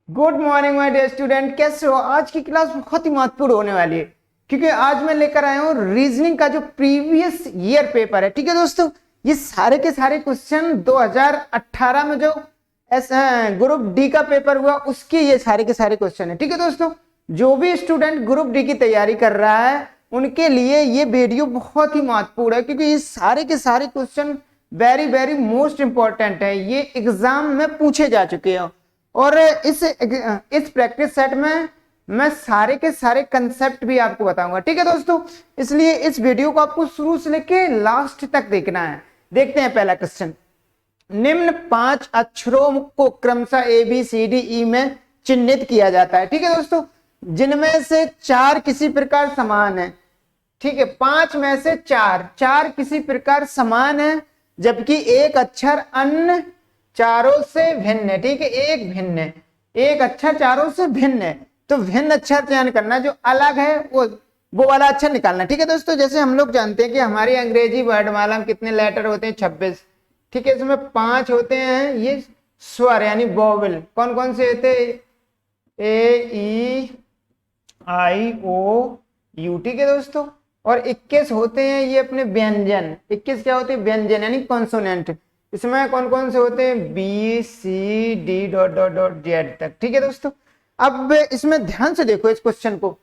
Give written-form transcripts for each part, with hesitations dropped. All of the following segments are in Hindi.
Good morning my dear student, कैसे हो? आज की क्लास बहुत ही महत्वपूर्ण होने वाली है क्योंकि आज मैं लेकर आया हूँ रीजनिंग का जो प्रीवियस ईयर पेपर है। ठीक है दोस्तों, ये सारे के सारे क्वेश्चन 2018 में जो ग्रुप डी का पेपर हुआ उसके ये सारे के सारे क्वेश्चन है। ठीक है दोस्तों, जो भी स्टूडेंट ग्रुप डी की तैयारी कर रहा है उनके लिए ये वीडियो बहुत ही महत्वपूर्ण है क्योंकि ये सारे के सारे question very very most important है। ये एग्जाम में पूछे जा चुके हैं और इस प्रैक्टिस सेट में मैं सारे के सारे कंसेप्ट भी आपको बताऊंगा। ठीक है दोस्तों, इसलिए इस वीडियो को आपको शुरू से लेके लास्ट तक देखना है। देखते हैं पहला क्वेश्चन। निम्न 5 अक्षरों को क्रमशः A B C D E में चिन्हित किया जाता है। ठीक है दोस्तों, जिनमें से 4 किसी प्रकार समान है। ठीक है, 5 में से 4 किसी प्रकार समान है जबकि एक अक्षर अन्य चारों से भिन्न है। ठीक है, एक भिन्न है, एक अक्षर चारों से भिन्न है, तो भिन्न अक्षर चयन करना, जो अलग है वो वाला अक्षर निकालना। ठीक है दोस्तों, जैसे हम लोग जानते हैं कि हमारी अंग्रेजी वर्णमाला में कितने लेटर होते हैं? 26। ठीक है, इसमें 5 होते हैं ये स्वर यानी वोवेल। कौन कौन से होते हैं? ए ई आई ओ यू। ठीक है दोस्तों, और 21 होते हैं ये अपने व्यंजन। 21 क्या होते हैं? व्यंजन यानी कॉन्सोनेंट। इसमें कौन कौन से होते हैं? B C D dot dot dot Z तक। ठीक है दोस्तों, अब इसमें ध्यान से देखो इस क्वेश्चन को।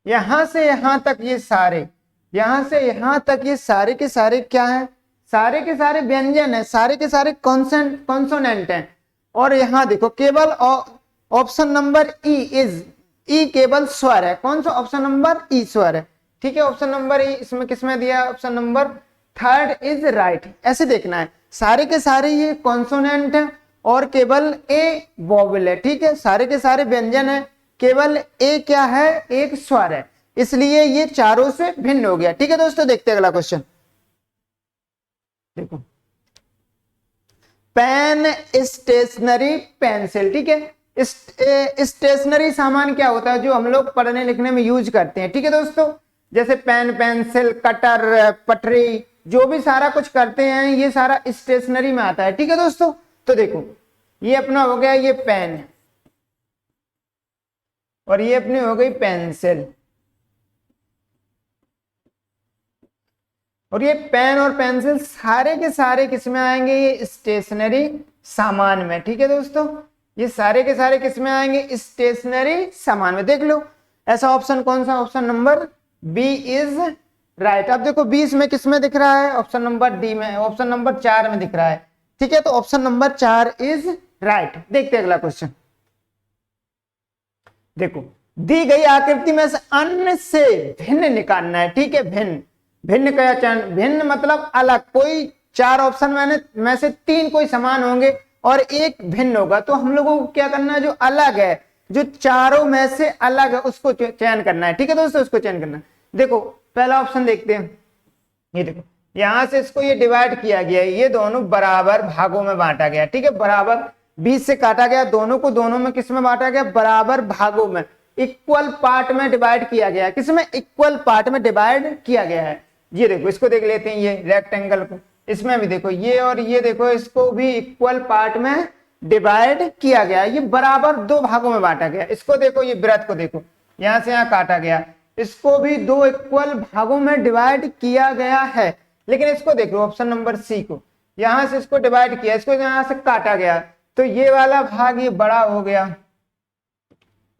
यहां से यहां तक ये सारे, यहां से यहां तक ये सारे के सारे क्या है? सारे के सारे व्यंजन है, सारे के सारे कॉन्सोनेंट हैं। और यहां देखो केवल ऑप्शन नंबर ई केवल स्वर है। कौन सा? ऑप्शन नंबर ई स्वर है। ठीक है, ऑप्शन नंबर ई इसमें किसमें दिया? Option number 3 is right. ऐसे देखना है, सारे के सारे ये कॉन्सोनेंट है और केवल ए वोवेल है। ठीक है, सारे के सारे व्यंजन है, केवल ए क्या है? एक स्वर है, इसलिए ये चारों से भिन्न हो गया। ठीक है दोस्तों, देखते हैं अगला क्वेश्चन। देखो, पेन, स्टेशनरी, पेंसिल। ठीक है, स्टेशनरी सामान क्या होता है? जो हम लोग पढ़ने लिखने में यूज करते हैं। ठीक है दोस्तों, जैसे पेन, पेंसिल, कटर, पटरी, जो भी सारा कुछ करते हैं ये सारा स्टेशनरी में आता है। ठीक है दोस्तों, तो देखो ये अपना हो गया ये पेन और ये अपनी हो गई पेंसिल, और ये पेन और पेंसिल सारे के सारे किस में आएंगे? ये स्टेशनरी सामान में। ठीक है दोस्तों, ये सारे के सारे किस में आएंगे? स्टेशनरी सामान में। देख लो ऐसा ऑप्शन कौन सा? Option number B is right. अब देखो 20 में किस में दिख रहा है? ऑप्शन नंबर डी में, ऑप्शन नंबर 4 में दिख रहा है। ठीक है, तो ऑप्शन नंबर 4 इज राइट। देखते हैं अगला क्वेश्चन। देखो, दी गई आकृति में से अन्य से भिन्न निकालना है। ठीक है, भिन्न, भिन्न का चयन, भिन्न मतलब अलग। कोई 4 ऑप्शन में से 3 कोई समान होंगे और एक भिन्न होगा, तो हम लोगों को क्या करना है? जो अलग है, जो चारों में से अलग है उसको चयन करना है। ठीक है दोस्तों, उसको चयन करना है। देखो पहला ऑप्शन देखते हैं। ये देखो, यहां से इसको ये डिवाइड किया गया है, ये दोनों बराबर भागों में बांटा गया। ठीक है, बराबर 20 से काटा गया, दोनों को दोनों में किस में बांटा गया? बराबर भागों में, इक्वल पार्ट में डिवाइड किया गया। किसमें? इक्वल पार्ट में डिवाइड किया गया है। ये देखो, इसको देख लेते हैं, ये रेक्टेंगल को, इसमें भी देखो ये और ये देखो, इसको भी इक्वल पार्ट में डिवाइड किया गया। ये बराबर 2 भागों में बांटा गया। इसको देखो, ये वृत्त को देखो, यहां से यहां काटा गया, इसको भी 2 इक्वल भागों में डिवाइड किया गया है। लेकिन इसको देखो ऑप्शन नंबर सी को, यहां से इसको डिवाइड किया, इसको यहां से काटा गया, तो ये वाला भाग ये बड़ा हो गया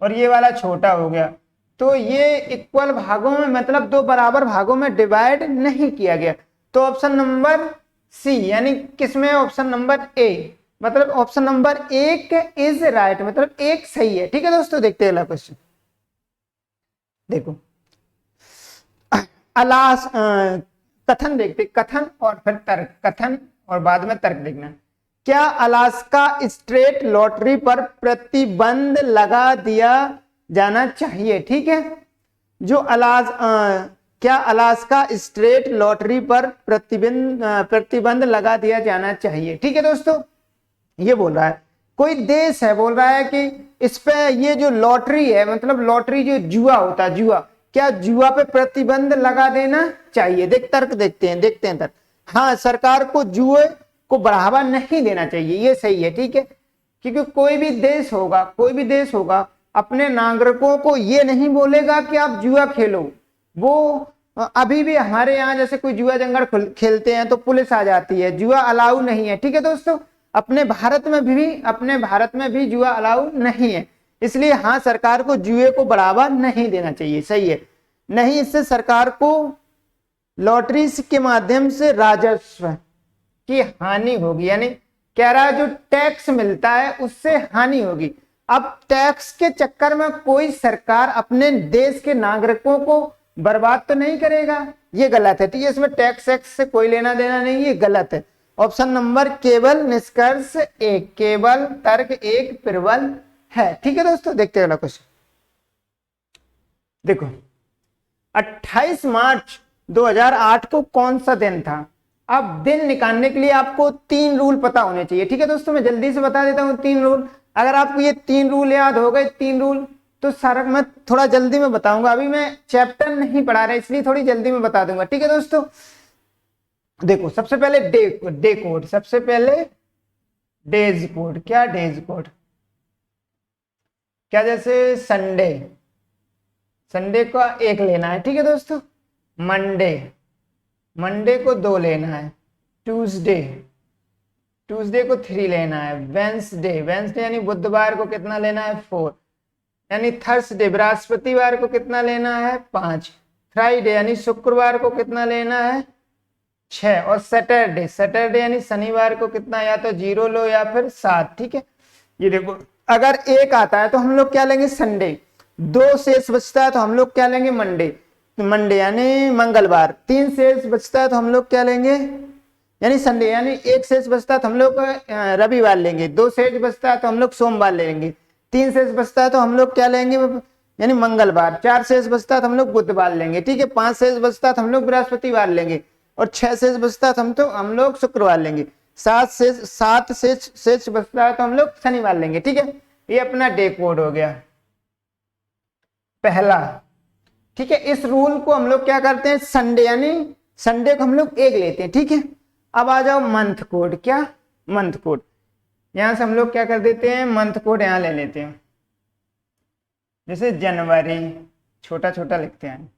और ये वाला छोटा हो गया। तो ये इक्वल भागों में मतलब 2 बराबर भागों में डिवाइड नहीं किया गया। तो ऑप्शन नंबर सी यानी किसमें? ऑप्शन नंबर ए, मतलब ऑप्शन नंबर 1 इज राइट, मतलब 1 सही है। ठीक है दोस्तों, देखते हैं अगला क्वेश्चन। देखो कथन देखते, कथन और फिर तर्क, कथन और बाद में तर्क देखना। क्या अलास्का स्ट्रेट लॉटरी पर प्रतिबंध लगा दिया जाना चाहिए? ठीक है, जो क्या अलास्का स्ट्रेट लॉटरी पर प्रतिबंध लगा दिया जाना चाहिए? ठीक है दोस्तों, ये बोल रहा है, कोई देश है, बोल रहा है कि इस पे ये जो लॉटरी है, मतलब लॉटरी जो जुआ होता है, जुआ, क्या जुआ पे प्रतिबंध लगा देना चाहिए? तर्क देखते हैं तर्क। हाँ, सरकार को जुए को बढ़ावा नहीं देना चाहिए, ये सही है। ठीक है, क्योंकि कोई भी देश होगा अपने नागरिकों को ये नहीं बोलेगा कि आप जुआ खेलो। वो अभी भी हमारे यहाँ जैसे कोई जुआ जंगल खेलते हैं तो पुलिस आ जाती है, जुआ अलाउ नहीं है। ठीक है दोस्तों, अपने भारत में भी जुआ अलाउ नहीं है। इसलिए हाँ, सरकार को जुए को बढ़ावा नहीं देना चाहिए, सही है। नहीं, इससे सरकार को लॉटरी के माध्यम से राजस्व की हानि होगी, यानी कह रहा है जो टैक्स मिलता है उससे हानि होगी। अब टैक्स के चक्कर में कोई सरकार अपने देश के नागरिकों को बर्बाद तो नहीं करेगा, ये गलत है। ठीक है, इसमें टैक्स एक्स से कोई लेना देना नहीं, ये गलत है। ऑप्शन नंबर केवल निष्कर्ष एक, केवल तर्क एक प्रबल है। ठीक है दोस्तों, देखते हैं अगला क्वेश्चन। देखो 28 मार्च 2008 को कौन सा दिन था? अब दिन निकालने के लिए आपको 3 रूल पता होने चाहिए। ठीक है दोस्तों, मैं जल्दी से बता देता हूं 3 रूल। अगर आपको ये 3 रूल याद हो गए, 3 रूल, तो सारा मैं थोड़ा जल्दी में बताऊंगा। अभी मैं चैप्टर नहीं पढ़ा रहा, इसलिए थोड़ी जल्दी में बता दूंगा। ठीक है दोस्तों, देखो सबसे पहले डे कोड, सबसे पहले डेज कोड। क्या डेज कोड? क्या जैसे संडे का 1 लेना है। ठीक है दोस्तों, मंडे को 2 लेना है, ट्यूसडे को 3 लेना है, वेंसडे यानी बुधवार को कितना लेना है? 4, यानी थर्सडे बृहस्पतिवार को कितना लेना है? 5, फ्राइडे यानी शुक्रवार को कितना लेना है? 6, और सैटरडे यानी शनिवार को कितना, या तो 0 लो या फिर 7। ठीक है, ये देखो अगर 1 आता है तो हम लोग क्या लेंगे? संडे। 2 शेष बचता है तो हम लोग क्या लेंगे? मंडे यानी मंगलवार। 3 शेष बचता है तो हम लोग क्या लेंगे? यानी संडे। यानी 1 शेष बचता है तो हम लोग रविवार लेंगे। 2 शेष बचता है तो हम लोग सोमवार लेंगे। 3 शेष बचता है तो हम लोग क्या लेंगे? यानी मंगलवार। 4 शेष बचता है तो हम लोग बुधवार लेंगे। ठीक है, 5 शेष बचता है तो हम लोग बृहस्पतिवार लेंगे, और 6 शेष बचता है तो हम लोग शुक्रवार लेंगे। 7 शेष बचता है तो हम लोग शनिवार लेंगे। ठीक है, ये अपना डे कोड हो गया पहला। ठीक है, इस रूल को हम लोग क्या करते हैं? संडे यानी संडे को हम लोग 1 लेते हैं। ठीक है, अब आ जाओ मंथ कोड। क्या? Month code. यहां से हम लोग क्या कर देते हैं? मंथ कोड यहां ले लेते हैं। जैसे जनवरी, छोटा छोटा लिखते हैं,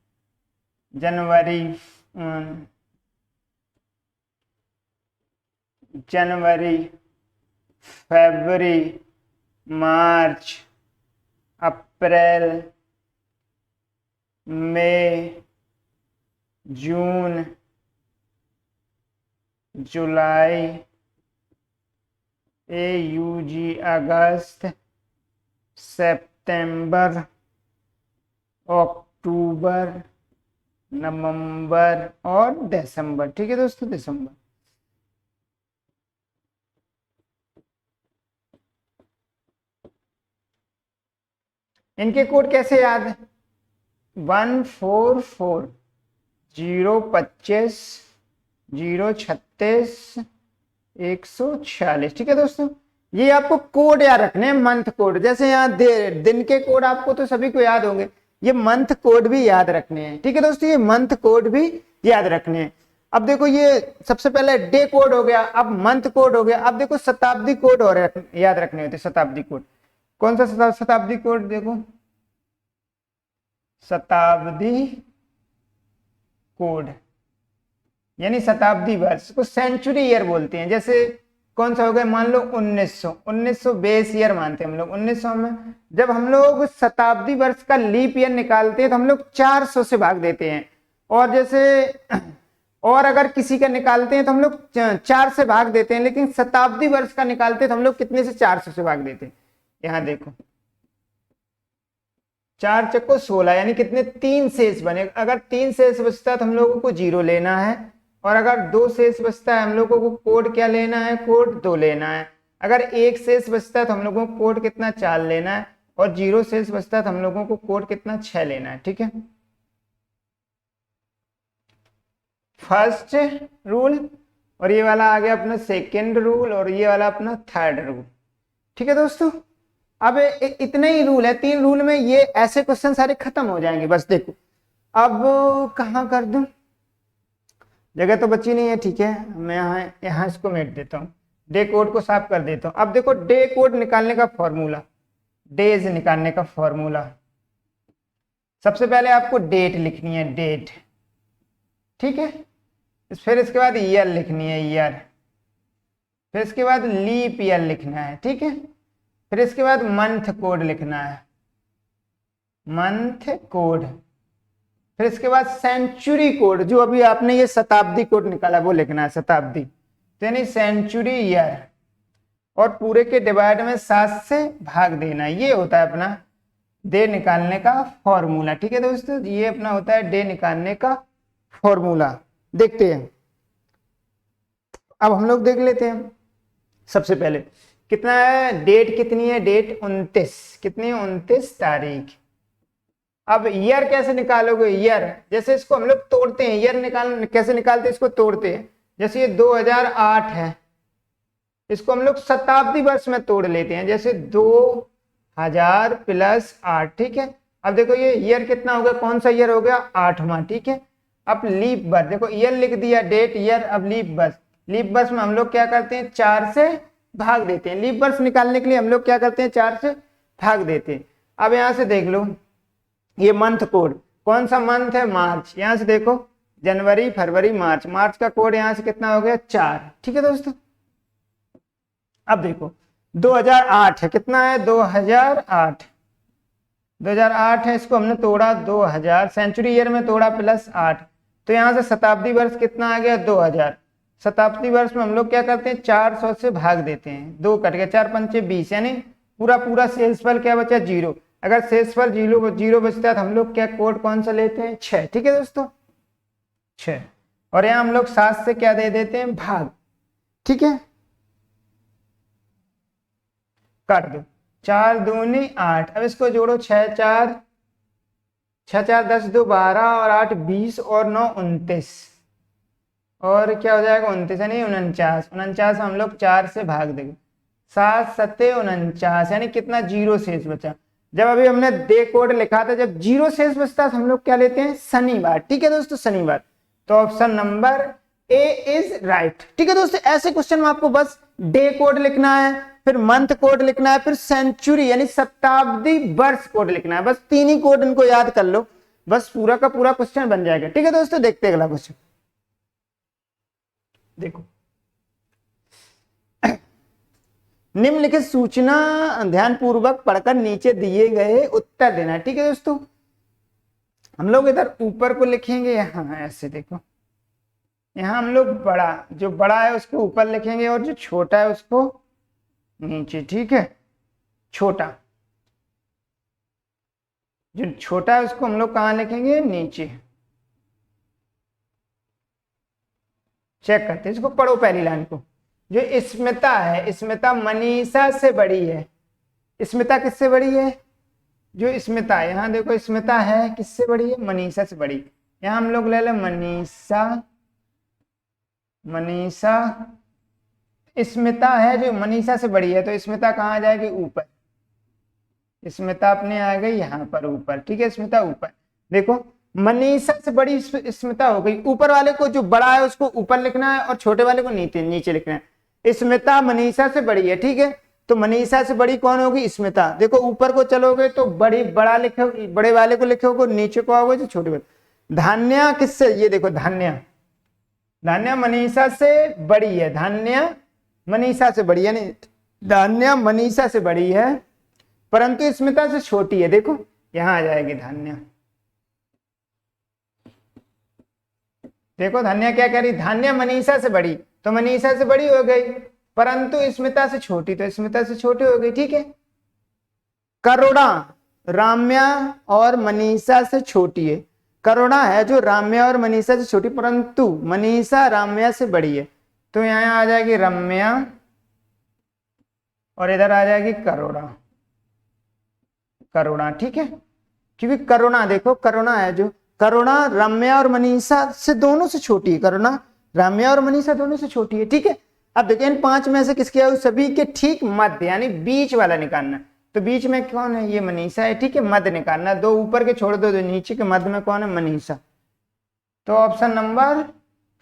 जनवरी, फरवरी, मार्च, अप्रैल, मई, जून, जुलाई, अगस्त, सितंबर, अक्टूबर, नवंबर और दिसंबर। ठीक है दोस्तों, दिसंबर। इनके कोड कैसे याद है? 144, 025, 036, 146। ठीक है दोस्तों, ये आपको कोड याद रखने हैं, मंथ कोड। जैसे यहाँ दिन के कोड आपको तो सभी को याद होंगे, ये मंथ कोड भी याद रखने हैं। ठीक है दोस्तों, ये मंथ कोड भी याद रखने हैं। अब देखो, ये सबसे पहले डे कोड हो गया, अब मंथ कोड हो गया। अब देखो शताब्दी कोड और याद रखने होते। शताब्दी कोड कौन सा? शताब्दी कोड देखो, शताब्दी कोड यानी शताब्दी वर्ष को सेंचुरी ईयर बोलते हैं। जैसे कौन सा हो गया? मान लो 1900 बेस ईयर मानते हैं हम लोग। 1900 में जब हम लोग शताब्दी वर्ष का लीप ईयर निकालते हैं तो हम लोग 400 से भाग देते हैं। और जैसे और अगर किसी का निकालते हैं तो हम लोग 4 से भाग देते हैं, लेकिन शताब्दी वर्ष का निकालते हैं तो हम लोग कितने से? 400 से भाग देते हैं। यहाँ देखो 4 चक्को 16, यानी कितने? 3 शेष बने। अगर 3 शेष बचता है तो हम लोगों को 0 लेना है, और अगर 2 शेष बचता है हम लोगों को कोड क्या लेना है? कोड 2 लेना है। अगर 1 शेष बचता है तो हम लोगों को कोड कितना? 4 लेना है, और 0 शेष बचता है तो हम लोगों को कोड कितना? 6 लेना है। ठीक है, फर्स्ट रूल, और ये वाला आ गया अपना सेकेंड रूल, और ये वाला अपना थर्ड रूल। ठीक है दोस्तों, अब इतने ही रूल है। 3 रूल में ये ऐसे क्वेश्चन सारे खत्म हो जाएंगे। बस देखो, अब कहाँ कर दूं? जगह तो बची नहीं है। ठीक है, मैं यहाँ इसको मेट देता हूँ। डे कोड को साफ कर देता हूं। अब देखो डे कोड निकालने का फॉर्मूला, डेज निकालने का फॉर्मूला, सबसे पहले आपको डेट लिखनी है, डेट, ठीक है। फिर इसके बाद ईयर लिखनी है, ईयर। फिर इसके बाद लीप ईयर लिखना है, ठीक है। फिर इसके बाद मंथ कोड लिखना है, मंथ कोड। फिर इसके बाद सेंचुरी कोड, जो अभी आपने ये शताब्दी कोड निकाला वो लिखना है, शताब्दी, तो यानी सेंचुरी ईयर। और पूरे के डिवाइड में 7 से भाग देना, ये होता है अपना डे निकालने का फॉर्मूला, ठीक है दोस्तों। ये अपना होता है डे निकालने का फॉर्मूला। देखते हैं, अब हम लोग देख लेते हैं। सबसे पहले कितना है, डेट कितनी है, डेट 29, कितनी 29 तारीख। अब ईयर कैसे निकालोगे, ईयर जैसे इसको हम लोग तोड़ते हैं, ईयर निकाल कैसे निकालते हैं, इसको तोड़ते हैं। जैसे ये 2008 है, इसको हम लोग शताब्दी वर्ष में तोड़ लेते हैं, जैसे 2000 प्लस 8, ठीक है। अब देखो ये ईयर कितना हो गया, कौन सा ईयर हो गया, 8वां, ठीक है। अब लीप वर्ष, देखो ईयर लिख दिया, डेट ईयर। अब लीप वर्ष, लीप वर्ष में हम लोग क्या करते हैं, 4 से भाग देते हैं। लीप वर्ष निकालने के लिए हम लोग क्या करते हैं, 4 से भाग देते हैं। अब यहां से देख लो, ये मंथ कोड, कौन सा मंथ है, मार्च। यहां से देखो जनवरी फरवरी मार्च, मार्च का कोड यहां से कितना हो गया, 4, ठीक है दोस्तों। अब देखो 2008 है, कितना है, 2008, 2008 है, इसको हमने तोड़ा 2000, सेंचुरी ईयर में तोड़ा प्लस 8, तो यहां से शताब्दी वर्ष कितना आ गया, 2000। शताब्दी वर्ष में हम लोग क्या करते हैं, 400 से भाग देते हैं, 2 कट गया, 4 पंचे 20, यानी पूरा पूरा शेषफल क्या बचा, 0। अगर शेषफल 0 बचता है तो हम लोग क्या कोड कौन सा लेते हैं, 6, ठीक है दोस्तों, 6। और यहाँ हम लोग 7 से क्या दे देते हैं, भाग, ठीक है। काट दो, 4 दूनी 8, अब इसको जोड़ो, 6 4 10 2 12 और 8 20 और 9 29, और क्या हो जाएगा, 29 यानी 49, 49 हम लोग 4 से भाग देंगे, 7 7 49, यानी कितना, 0 शेष बचा। जब अभी हमने डे कोड लिखा था, जब 0 शेष बचता है तो हम लोग क्या लेते हैं, शनिवार, ठीक है दोस्तों, शनिवार। तो option number A is right, ठीक है दोस्तों। ऐसे क्वेश्चन में आपको बस डे कोड लिखना है, फिर मंथ कोड लिखना है, फिर सेंचुरी यानी शताब्दी वर्ष कोड लिखना है, बस 3 ही कोड इनको याद कर लो, बस पूरा का पूरा क्वेश्चन बन जाएगा, ठीक है दोस्तों। देखते हैं अगला क्वेश्चन, देखो निम्नलिखित सूचना ध्यान पूर्वक पढ़कर नीचे दिए गए उत्तर देना, ठीक है दोस्तों। हम लोग इधर ऊपर को लिखेंगे, यहाँ ऐसे देखो, यहाँ हम लोग बड़ा, जो बड़ा है उसको ऊपर लिखेंगे और जो छोटा है उसको नीचे, ठीक है। छोटा, जो छोटा है उसको हम लोग कहाँ लिखेंगे, नीचे। चेक करते हैं इसको, पढ़ो पहली लाइन को। जो स्मिता है, स्मिता मनीषा से बड़ी है। स्मिता किससे बड़ी है, जो स्मिता है, यहाँ देखो स्मिता है किससे बड़ी है, मनीषा से बड़ी। यहाँ हम लोग ले लें मनीषा, मनीषा, स्मिता है जो मनीषा से बड़ी है, तो स्मिता कहाँ आ जाएगी, ऊपर। स्मिता अपने आ गई यहाँ पर ऊपर, ठीक है, स्मिता ऊपर। देखो मनीषा से बड़ी स्मिता हो गई, ऊपर वाले को जो बड़ा है उसको ऊपर लिखना है और छोटे वाले को नीचे लिखना है। स्मिता मनीषा से बड़ी है, ठीक है, तो मनीषा से बड़ी कौन होगी, स्मिता। देखो ऊपर को चलोगे तो बड़ा लिखोगे, बड़े वाले को लिखोगे, नीचे को आओगे तो छोटे वाले। धान्या किससे, ये देखो धान्या, धान्या मनीषा से बड़ी है, धान्या मनीषा से बड़ी है, यानी धान्या मनीषा से बड़ी है परंतु स्मिता से छोटी है। देखो यहां आ जाएगी धान्या, देखो धान्या क्या कह रही, धान्या मनीषा से बड़ी, तो मनीषा से बड़ी हो गई, परंतु स्मिता से छोटी, तो स्मिता से छोटी हो गई, ठीक है। करुणा राम्या और मनीषा से छोटी है, करुणा है जो राम्या और मनीषा से छोटी, परंतु मनीषा राम्या से बड़ी है, तो यहाँ आ जाएगी रम्या और इधर आ जाएगी करुणा, करुणा, ठीक है। क्योंकि करुणा देखो, करुणा है जो, करुणा रम्या और मनीषा से दोनों से छोटी है, करुणा रम्या और मनीषा दोनों से छोटी है, ठीक है। अब देखिए इन 5 में से किसके है, सभी के ठीक मध्य यानी बीच वाला निकालना, तो बीच में कौन है, ये मनीषा है, ठीक है, मध्य निकालना, 2 ऊपर के छोड़ दो, 2 नीचे के, मध्य में कौन है, मनीषा। तो ऑप्शन नंबर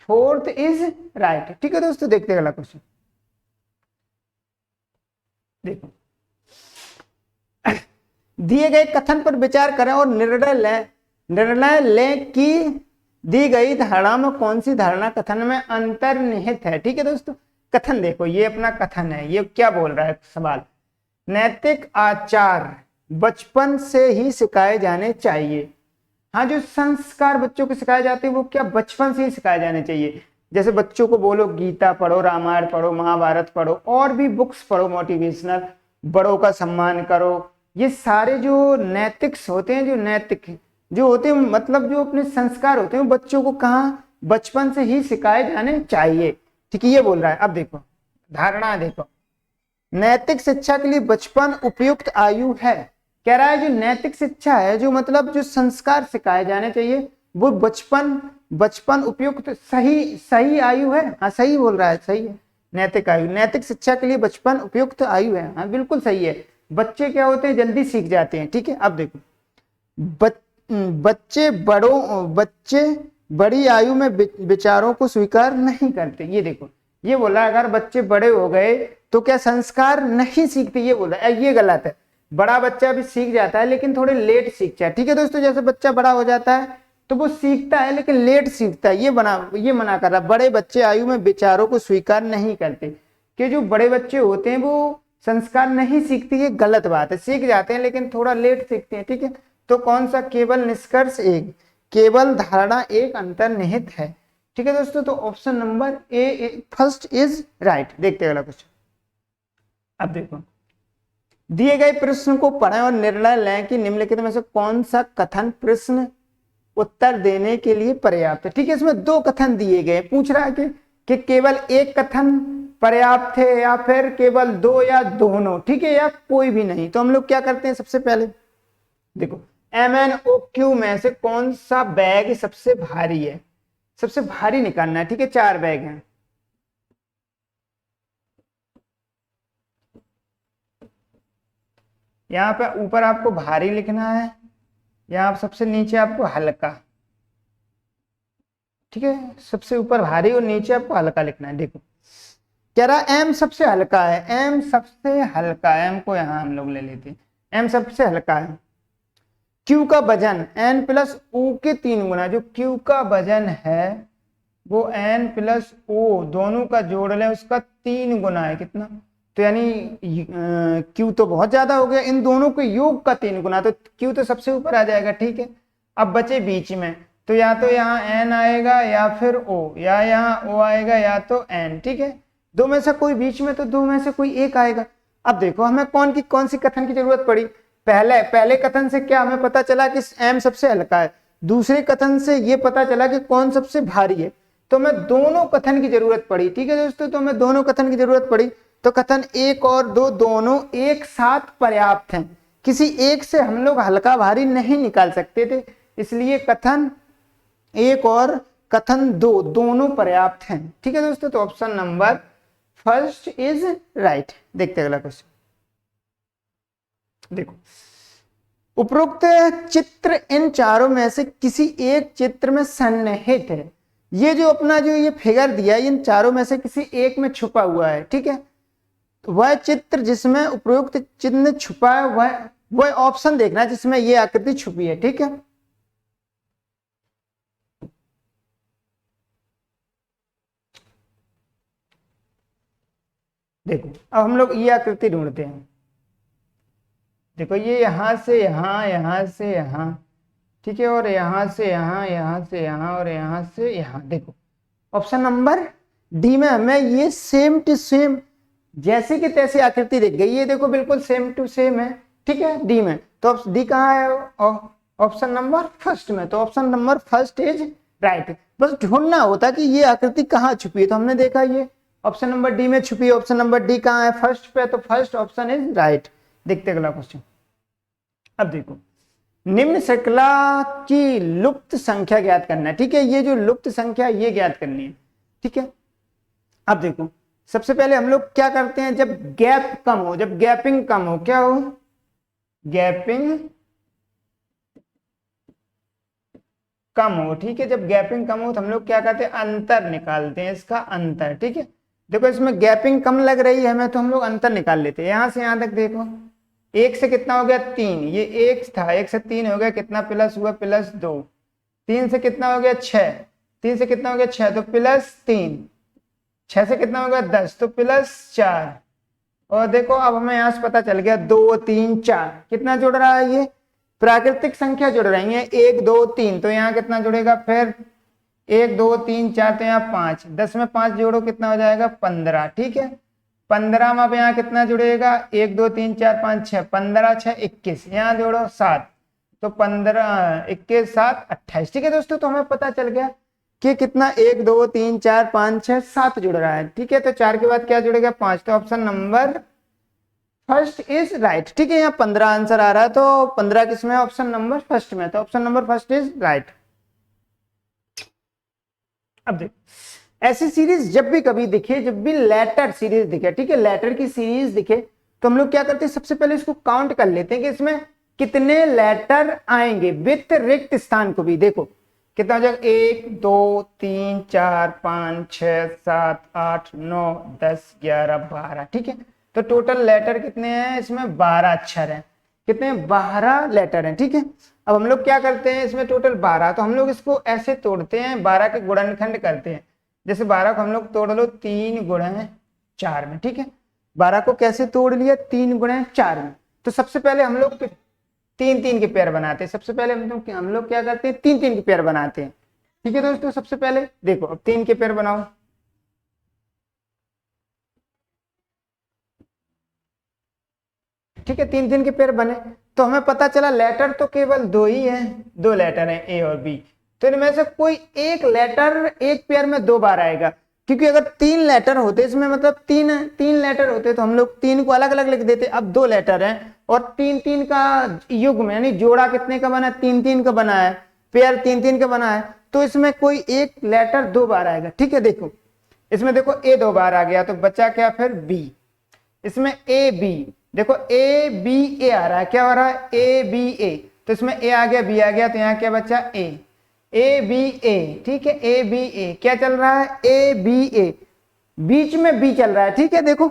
4 इज राइट, ठीक है दोस्तों। देखते हैं अगला क्वेश्चन, देखो, दिए गए कथन पर विचार करें और निर्णय लें कि दी गई धारणा में कौन सी धारणा कथन में अंतर्निहित है। ठीक है दोस्तों, कथन देखो, ये अपना कथन है, ये क्या बोल रहा है सवाल, नैतिक आचार बचपन से ही सिखाए जाने चाहिए। हाँ, जो संस्कार बच्चों को सिखाए जाते हैं वो क्या बचपन से ही सिखाए जाने चाहिए। जैसे बच्चों को बोलो गीता पढ़ो, रामायण पढ़ो, महाभारत पढ़ो, और भी बुक्स पढ़ो मोटिवेशनल, बड़ों का सम्मान करो। ये सारे जो नैतिक्स होते हैं, जो नैतिक जो होते हैं, मतलब जो अपने संस्कार होते हैं, बच्चों को कहाँ बचपन से ही सिखाए जाने चाहिए। ठीक है, ये बोल रहा है। अब देखो धारणा देखो, नैतिक शिक्षा के लिए बचपन उपयुक्त आयु है। कह रहा है जो नैतिक शिक्षा है, जो मतलब जो संस्कार सिखाए जाने चाहिए, वो बचपन उपयुक्त सही आयु है। हाँ सही बोल रहा है, सही है। नैतिक आयु, नैतिक शिक्षा के लिए बचपन उपयुक्त आयु है। हाँ बिल्कुल सही है। बच्चे क्या होते हैं, जल्दी सीख जाते हैं। ठीक है, अब देखो, बच्चे बड़ी आयु में विचारों को स्वीकार नहीं करते। ये देखो, ये बोला अगर बच्चे बड़े हो गए तो क्या संस्कार नहीं सीखते, ये बोल रहा है। ये गलत है। बड़ा बच्चा भी सीख जाता है लेकिन थोड़े लेट सीखता है। ठीक है दोस्तों, जैसे बच्चा बड़ा हो जाता है तो वो सीखता है लेकिन लेट सीखता है। ये मना कर रहा, बड़े बच्चे आयु में विचारों को स्वीकार नहीं करते। कि जो बड़े बच्चे होते हैं वो संस्कार नहीं सीखते, ये गलत बात है। सीख जाते हैं लेकिन थोड़ा लेट सीखते हैं। ठीक है, तो कौन सा, केवल निष्कर्ष एक, केवल धारणा एक अंतर्निहित है। ठीक है दोस्तों, तो option number A first is right. देखते हैं अगला क्वेश्चन। अब देखो, दिए गए प्रश्न को पढ़ें और निर्णय लें कि निम्नलिखित में से कौन सा कथन प्रश्न उत्तर देने के लिए पर्याप्त है। ठीक है, इसमें दो कथन दिए गए, पूछ रहा है कि केवल एक कथन पर्याप्त है या फिर केवल दो या दोनों। ठीक है, या कोई भी नहीं। तो हम लोग क्या करते हैं, सबसे पहले देखो MNOQ में से कौन सा बैग सबसे भारी है, सबसे भारी निकालना है। ठीक है, 4 बैग हैं। यहाँ पे ऊपर आपको भारी लिखना है, यहाँ सबसे नीचे आपको हल्का। ठीक है, सबसे ऊपर भारी और नीचे आपको हल्का लिखना है। देखो कह रहा M सबसे हल्का है, M सबसे हल्का है, M को यहाँ हम लोग ले लेते हैं, M सबसे हल्का है। Q का वजन N प्लस O के 3 गुना, जो Q का वजन है वो N प्लस O दोनों का जोड़ लें उसका 3 गुना है। कितना, तो यानी Q तो बहुत ज्यादा हो गया, इन दोनों के योग का 3 गुना, तो Q तो सबसे ऊपर आ जाएगा। ठीक है, अब बचे बीच में, तो या तो यहाँ N आएगा या फिर O, या यहाँ O आएगा या तो N। ठीक है, दो में से कोई बीच में, तो दो में से कोई एक आएगा। अब देखो हमें कौन सी कथन की जरूरत पड़ी। पहले कथन से क्या हमें पता चला कि M सबसे हल्का है, दूसरे कथन से ये पता चला कि कौन सबसे भारी है, तो हमें दोनों कथन की जरूरत पड़ी। ठीक है दोस्तों, तो हमें दोनों कथन की जरूरत पड़ी, तो कथन 1 और 2 दोनों एक साथ पर्याप्त हैं। किसी एक से हम लोग हल्का भारी नहीं निकाल सकते थे, इसलिए कथन 1 और कथन 2 दोनों पर्याप्त हैं। ठीक है दोस्तों, तो option number first is right. देखते हैं अगला क्वेश्चन। देखो, उपरोक्त चित्र इन चारों में से किसी एक चित्र में सन्निहित है। ये जो अपना जो ये फिगर दिया है इन चारों में से किसी एक में छुपा हुआ है। ठीक है, वह चित्र जिसमें उपरोक्त चिन्ह छुपा है वह ऑप्शन देखना है जिसमें ये आकृति छुपी है। ठीक है, देखो अब हम लोग ये आकृति ढूंढते हैं। देखो ये यहां से यहां, यहां से यहां, ठीक है, और यहां से यहां, यहां से यहां और यहां से यहां। देखो ऑप्शन नंबर डी में हमें ये सेम टू सेम जैसे कि तैसे आकृति दिख गई। ये देखो बिल्कुल सेम टू सेम है। ठीक है, डी में, तो डी कहाँ है, ऑप्शन नंबर फर्स्ट में, तो option number first is right. बस ढूंढना होता कि ये आकृति कहाँ छुपी है, तो हमने देखा ये ऑप्शन नंबर डी में छुपी है। ऑप्शन नंबर डी कहाँ है, फर्स्ट पे, तो फर्स्ट ऑप्शन इज राइट। देखते अगला क्वेश्चन। अब देखो, निम्न श्रृंखला की लुप्त संख्या ज्ञात करना है। ठीक है, ये जो लुप्त संख्या ये ज्ञात करनी है। ठीक है, अब देखो सबसे पहले हम लोग क्या करते हैं, जब गैप कम हो, जब गैपिंग कम हो, क्या हो, गैपिंग कम हो। ठीक है, जब गैपिंग कम हो तो हम लोग क्या करते हैं, अंतर निकालते हैं, इसका अंतर। ठीक है, देखो इसमें गैपिंग कम लग रही है हमें, तो हम लोग अंतर निकाल लेते हैं। यहां से यहां तक देखो, एक से कितना हो गया 3, ये एक था, एक से 3 हो गया, कितना प्लस हुआ +2, 3 से कितना हो गया 6, 3 से कितना हो गया 6 तो +3, 6 से कितना हो गया 10 तो +4। और देखो अब हमें यहां से पता चल गया 2 3 4 कितना जुड़ रहा है, ये प्राकृतिक संख्या जुड़ रही है 1 2 3, तो यहाँ कितना जुड़ेगा फिर 1 2 3 4, तो यहाँ 5, 10 में 5 जोड़ो कितना हो जाएगा 15, ठीक है। 15 में अब यहाँ कितना जुड़ेगा 1 2 3 4 5 6, 15 6 21, यहाँ जोड़ो 7, तो 15 21 7 28, ठीक है दोस्तों। तो हमें पता चल गया कि कितना 1 2 3 4 5 6 7 जुड़ रहा है, ठीक है। तो 4 के बाद क्या जुड़ेगा 5, तो option number first is right, ठीक है। यहाँ 15 आंसर आ रहा है, तो 15 किसमें, ऑप्शन नंबर फर्स्ट में, तो option number first is right. अब देख, ऐसी सीरीज जब भी कभी दिखे, जब भी लेटर सीरीज दिखे, ठीक है, लेटर की सीरीज दिखे, तो हम लोग क्या करते हैं, सबसे पहले इसको काउंट कर लेते हैं कि इसमें कितने लेटर आएंगे विथ रिक्त स्थान को भी। देखो कितना हो जाएगा 1 2 3 4 5 6 7 8 9 10 11 12, ठीक है। तो टोटल लेटर कितने हैं इसमें, 12 अक्षर हैं, कितने 12 लेटर हैं, ठीक है। अब हम लोग क्या करते हैं, इसमें टोटल 12, तो हम लोग इसको ऐसे तोड़ते हैं, 12 के गुणनखंड करते हैं। जैसे 12 को हम लोग तोड़ लो 3 × 4 में, ठीक है। 12 को कैसे तोड़ लिया, 3 × 4 में। तो सबसे पहले हम लोग 3 3 के पेयर बनाते हैं। सबसे पहले हम लोग क्या करते हैं, 3 3 के पेयर बनाते हैं, ठीक है दोस्तों। सबसे पहले देखो, अब 3 के पेयर बनाओ, ठीक है। 3 3 के पेयर बने, तो हमें पता चला लेटर तो केवल 2 ही है, 2 लेटर हैं ए और बी, तो इनमें से कोई एक लेटर एक पेयर में 2 बार आएगा। क्योंकि अगर 3 लेटर होते इसमें, मतलब 3 लेटर होते, तो हम लोग 3 को अलग अलग लिख देते। अब 2 लेटर हैं और 3 3 का युग्म यानी जोड़ा कितने का बना है, 3 3 का बना है, पेयर 3 3 का बना है, तो इसमें कोई एक लेटर 2 बार आएगा, ठीक है। देखो इसमें देखो ए 2 बार आ गया, तो बचा क्या फिर बी। इसमें ए बी, देखो ए बी ए आ रहा है, क्या हो रहा है ए बी ए, तो इसमें ए आ गया बी आ गया, तो यहाँ क्या बचा ए बी ए, ठीक है। ए बी ए क्या चल रहा है, ए बी ए, बीच में बी चल रहा है, ठीक है। देखो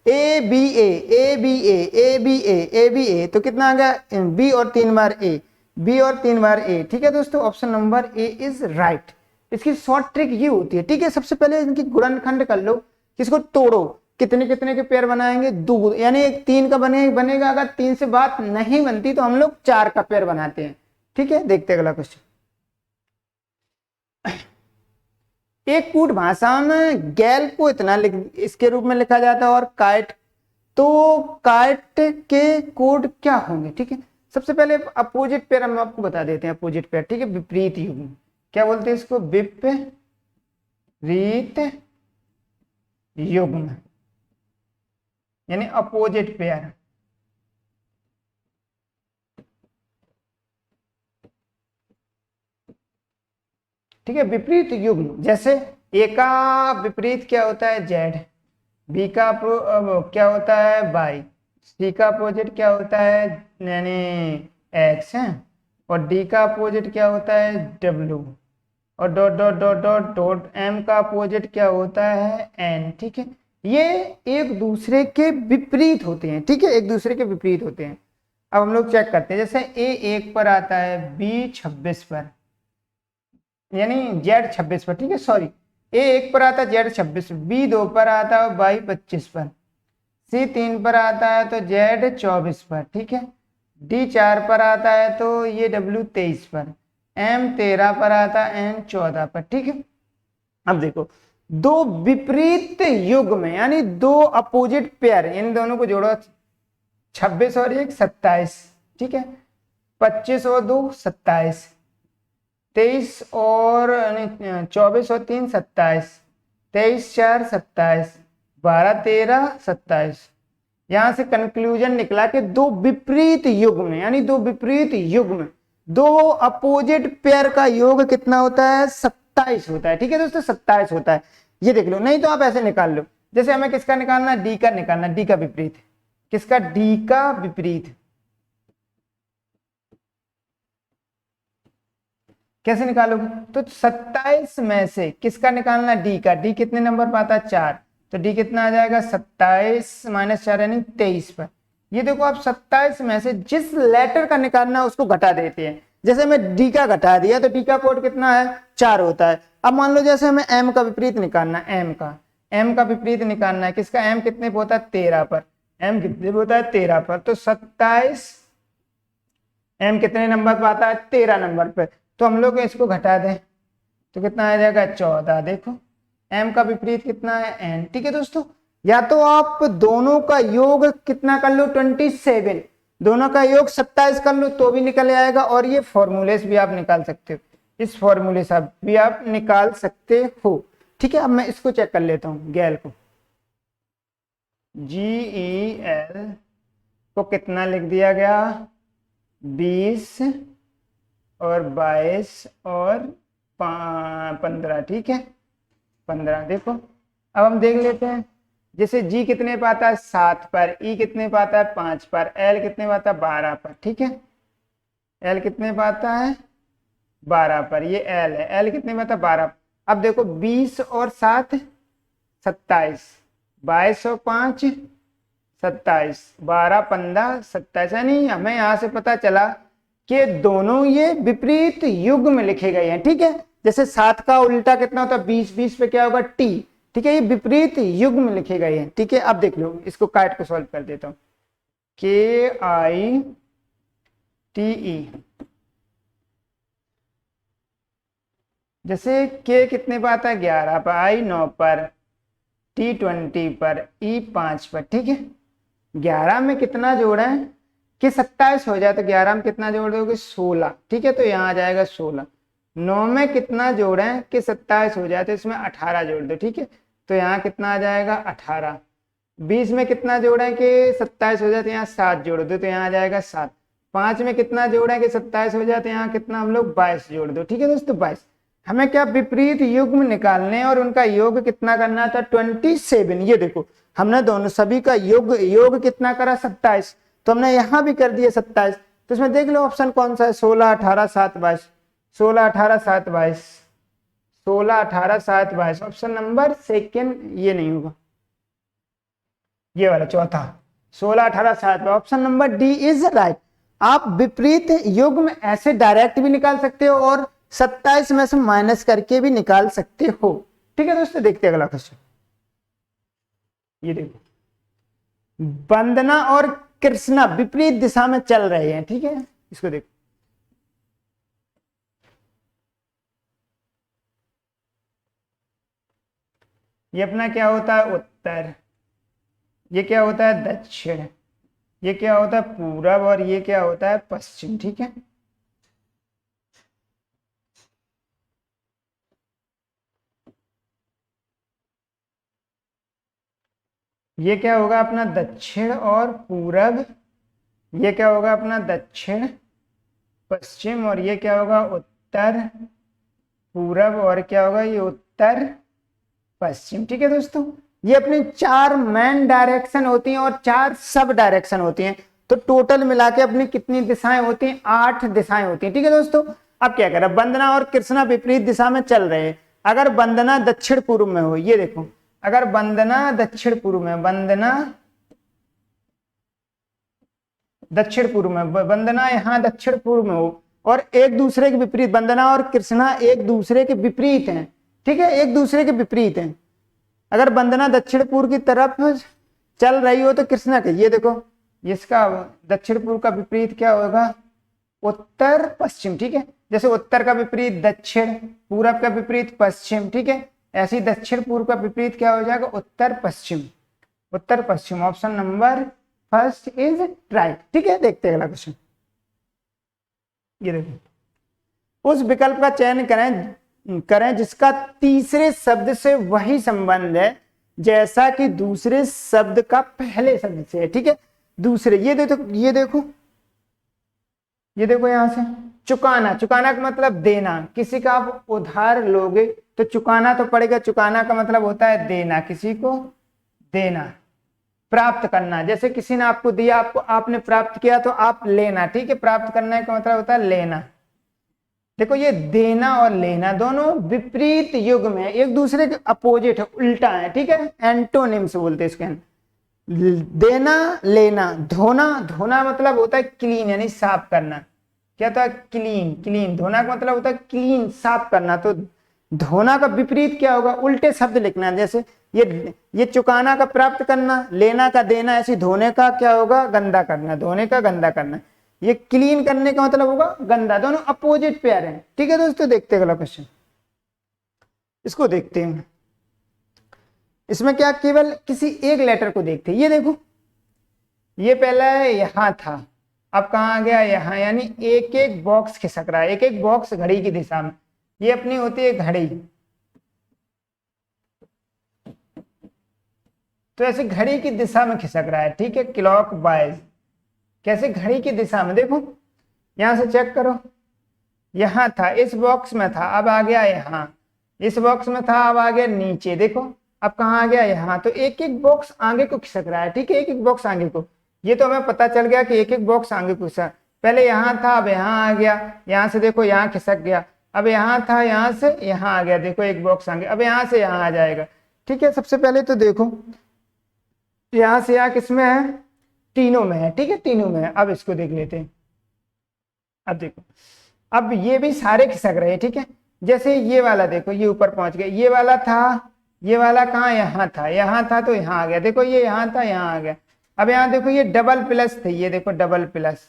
A B A B A B A B A, तो कितना आ गया बी और 3 बार ए, बी और 3 बार ए, ठीक है दोस्तों। Option number A is right. इसकी शॉर्ट ट्रिक ये होती है, ठीक है। सबसे पहले इनकी गुणनखंड कर लो, इसको तोड़ो, कितने कितने के पेयर बनाएंगे, 2, यानी एक 3 का बनेगा। अगर 3 से बात नहीं बनती तो हम लोग 4 का पेयर बनाते हैं, ठीक है। देखते हैं अगला क्वेश्चन। एक कूट भाषा में गैल को इतना इसके रूप में लिखा जाता है और काइट, तो काइट के कोड क्या होंगे, ठीक है। सबसे पहले अपोजिट पेयर हम आपको बता देते हैं, अपोजिट पेयर, ठीक है, विपरीत युग्म, क्या बोलते हैं इसको, विपरीत युग्म, यानी अपोजिट पेयर। ठीक है, विपरीत युग्म, जैसे ए का विपरीत क्या होता है जेड, बी का क्या होता है वाई, सी का अपोजिट क्या होता है यानी एक्स है, और डी का अपोजिट क्या होता है डब्ल्यू, और dot dot dot dot dot M का अपोजिट क्या होता है एन, ठीक है। ये एक दूसरे के विपरीत होते हैं, ठीक है, एक दूसरे के विपरीत होते हैं। अब हम लोग चेक करते हैं, जैसे ए 1 पर आता है, बी 26 पर, यानी जेड 26 पर, ठीक है, सॉरी, ए 1 पर आता है जेड 26, बी 2 पर आता है वाई 25 पर, सी 3 पर आता है तो जेड 24 पर, ठीक है, डी 4 पर आता है तो ये डब्ल्यू 23 पर, एम 13 पर आता है, एन 14 पर, ठीक है। अब देखो दो विपरीत युग्म यानी 2 अपोजिट पेयर, इन दोनों को जोड़ो, 26 और 1 27, ठीक है, 25 और 2 27, 23 और 24 और 3 27, 23 4 27, 12 13 27। यहां से कंक्लूजन निकला कि 2 विपरीत युग्म यानी 2 विपरीत युग्म, 2 अपोजिट पेयर का योग कितना होता है 27 होता है, ठीक है दोस्तों, 27 होता है। ये देख लो, नहीं तो आप ऐसे निकाल लो, जैसे हमें किसका निकालना, डी का निकालना, डी का विपरीत, किसका, डी का विपरीत, कैसे निकालोगे, तो 27 में से किसका निकालना, डी का, डी कितने नंबर पाता है 4, तो डी कितना आ जाएगा 27 माइनस 4 यानी 23 पर। ये देखो आप 27 में से जिस लेटर का निकालना है उसको घटा देते हैं। जैसे मैं डी का घटा दिया तो डी का कोड कितना है 4 होता है। अब मान लो जैसे हमें एम का विपरीत निकालना है, एम का विपरीत निकालना है किसका, एम कितने पे होता है 13 पर, एम कितने पे होता है 13 पर, तो 27 एम कितने नंबर पर आता है 13 नंबर पे, तो हम लोग इसको घटा दें तो कितना आ जाएगा 14। देखो एम का विपरीत कितना है एन। ठीक है दोस्तों, या तो आप दोनों का योग कितना कर लो 27, दोनों का योग 27 कर लो तो भी निकल आएगा, और ये फॉर्मूले से भी आप निकाल सकते हो, इस फॉर्मूले से भी आप निकाल सकते हो। ठीक है, अब मैं इसको चेक कर लेता हूं, गैल को, GEL को कितना लिख दिया गया 20 और 22 और 15। ठीक है 15। देखो अब हम देख लेते हैं, जैसे जी कितने पे आता है 7 पर, ई कितने पे आता है 5 पर, एल कितने पे आता है 12 पर। ठीक है, एल कितने पे आता है 12 पर, ये एल है, एल कितने पे आता है 12। अब देखो 20 और 7 27, 22 और 5 27, 12 15 27, यानी हमें यहाँ से पता चला कि दोनों ये विपरीत युग में लिखे गए हैं। ठीक है, जैसे 7 का उल्टा कितना होता है 20, 20 पे क्या होगा टी। ठीक है, ये विपरीत युग में लिखे गए हैं। ठीक है, अब देख लो, इसको काट को सॉल्व कर देता हूं, KITE, जैसे के कितने पर आता है 11 पर, आई 9 पर, टी 20 पर, ई 5 पर। ठीक है, 11 में कितना जोड़ा है कि 27 हो जाए तो 11 में कितना जोड़ दोगे 16। ठीक है, तो यहाँ आ जाएगा 16। 9 में कितना जोड़े कि 27 हो जाए तो इसमें 18 जोड़ दो। ठीक है, तो यहाँ कितना आ जाएगा 18। 20 में कितना जोड़े कि 27 हो जाए तो यहाँ 7 जोड़ दो, तो यहाँ आ जाएगा 7। 5 में कितना जोड़े कि 27 हो जाए तो यहाँ कितना हम लोग 22 जोड़ दो। ठीक है दोस्तों, 22। हमें क्या विपरीत युग्म निकालने और उनका योग कितना करना था 27। ये देखो हमने दोनों सभी का योग कितना करा 27, तो हमने यहाँ भी कर दिया 27। तो इसमें देख लो ऑप्शन कौन सा है 16 18 7 22, 16 18 7 22, 16 18 7 22, ऑप्शन नंबर सेकेंड ये नहीं होगा, ये वाला चौथा 16 18 7 22, option number D is right. आप विपरीत युग में ऐसे डायरेक्ट भी निकाल सकते हो और 27 में से माइनस करके भी निकाल सकते हो। ठीक है दोस्तों, देखते हैं अगला क्वेश्चन। ये देखो, वंदना और कृष्णा विपरीत दिशा में चल रहे हैं। ठीक है, इसको देखो, ये अपना क्या होता है उत्तर, ये क्या होता है दक्षिण, ये क्या होता है पूरब, और ये क्या होता है पश्चिम। ठीक है, ये क्या होगा अपना दक्षिण और पूरब, ये क्या होगा अपना दक्षिण पश्चिम, और ये क्या होगा उत्तर पूरब, और क्या होगा ये उत्तर पश्चिम। ठीक है दोस्तों, ये अपनी 4 मेन डायरेक्शन होती हैं और 4 सब डायरेक्शन होती हैं, तो टोटल मिला के अपनी कितनी दिशाएं होती हैं 8 दिशाएं होती हैं। ठीक है दोस्तों, अब क्या करें, वंदना और कृष्णा विपरीत दिशा में चल रहे हैं। अगर वंदना दक्षिण पूर्व में हो, ये देखो अगर वंदना दक्षिण पूर्व में, वंदना दक्षिण पूर्व में, वंदना यहाँ दक्षिण पूर्व में हो और एक दूसरे के विपरीत, वंदना और कृष्णा एक दूसरे के विपरीत हैं। ठीक है, एक दूसरे के विपरीत हैं। अगर वंदना दक्षिण पूर्व की तरफ चल रही हो तो कृष्णा के, ये देखो इसका दक्षिण पूर्व का विपरीत क्या होगा उत्तर पश्चिम। ठीक है, जैसे उत्तर का विपरीत दक्षिण, पूरब का विपरीत पश्चिम। ठीक है, ऐसे ही दक्षिण पूर्व का विपरीत क्या हो जाएगा उत्तर पश्चिम, उत्तर पश्चिम, option number first is right. ठीक है, देखते हैं अगला क्वेश्चन। ये देखो, उस विकल्प का चयन करें जिसका तीसरे शब्द से वही संबंध है जैसा कि दूसरे शब्द का पहले शब्द से है। ठीक है, दूसरे, ये देखो यहां से चुकाना, चुकाना का मतलब देना, किसी का आप उधार लोगे तो चुकाना तो पड़ेगा, चुकाना का मतलब होता है देना, किसी को देना। प्राप्त करना, जैसे किसी ने आपको दिया, आपने प्राप्त किया तो आप लेना। ठीक है, प्राप्त करने का मतलब होता है लेना। देखो ये देना और लेना दोनों विपरीत युग में, एक दूसरे के अपोजिट है, उल्टा है, ठीक है, एंटोनिम्स बोलते हैं इसके। देना लेना, धोना, धोना मतलब होता है क्लीन यानी साफ करना, क्या होता है क्लीन, क्लीन, धोना का मतलब होता है क्लीन साफ करना। तो धोना का विपरीत क्या होगा, उल्टे शब्द लिखना, जैसे ये चुकाना का प्राप्त करना, लेना का देना, ऐसी धोने का क्या होगा गंदा करना, धोने का गंदा करना, ये क्लीन करने का मतलब होगा गंदा, दोनों अपोजिट पेयर हैं। ठीक है दोस्तों, देखते हैं अगला क्वेश्चन, इसको देखते हैं। इसमें क्या केवल किसी एक लेटर को देखते हैं, ये देखो ये पहला है यहां था, अब कहाँ आ गया यहाँ, यानी एक एक बॉक्स खिसक रहा है, एक एक बॉक्स घड़ी की दिशा में, ये अपनी होती है घड़ी। तो ऐसे घड़ी की दिशा में खिसक रहा है, ठीक है, क्लॉक वाइज, कैसे घड़ी की दिशा में, देखो यहां से चेक करो, यहां था इस बॉक्स में था, अब आ गया यहाँ, इस बॉक्स में था अब आ गया नीचे, देखो अब कहाँ आ गया यहाँ। तो एक एक बॉक्स आगे को खिसक रहा है, ठीक है, एक एक बॉक्स आगे को, ये तो हमें पता चल गया कि एक एक बॉक्स आगे को खिसक, पहले यहाँ था अब यहाँ आ गया, यहाँ से देखो यहाँ खिसक गया, अब यहाँ था यहाँ से यहाँ आ गया, देखो एक बॉक्स आगे, अब यहाँ से यहाँ आ जाएगा। ठीक है, सबसे पहले तो देखो यहाँ से यहाँ किसमें है, तीनों में है, ठीक है, तीनों में है। अब इसको देख लेते हैं, अब देखो अब ये भी सारे खिसक रहे हैं, ठीक है, जैसे ये वाला देखो ये ऊपर पहुंच गया, ये वाला था, ये वाला कहाँ यहाँ था तो यहाँ आ गया, देखो ये यहाँ था यहाँ आ गया। अब यहाँ देखो ये डबल प्लस थे, ये देखो डबल प्लस,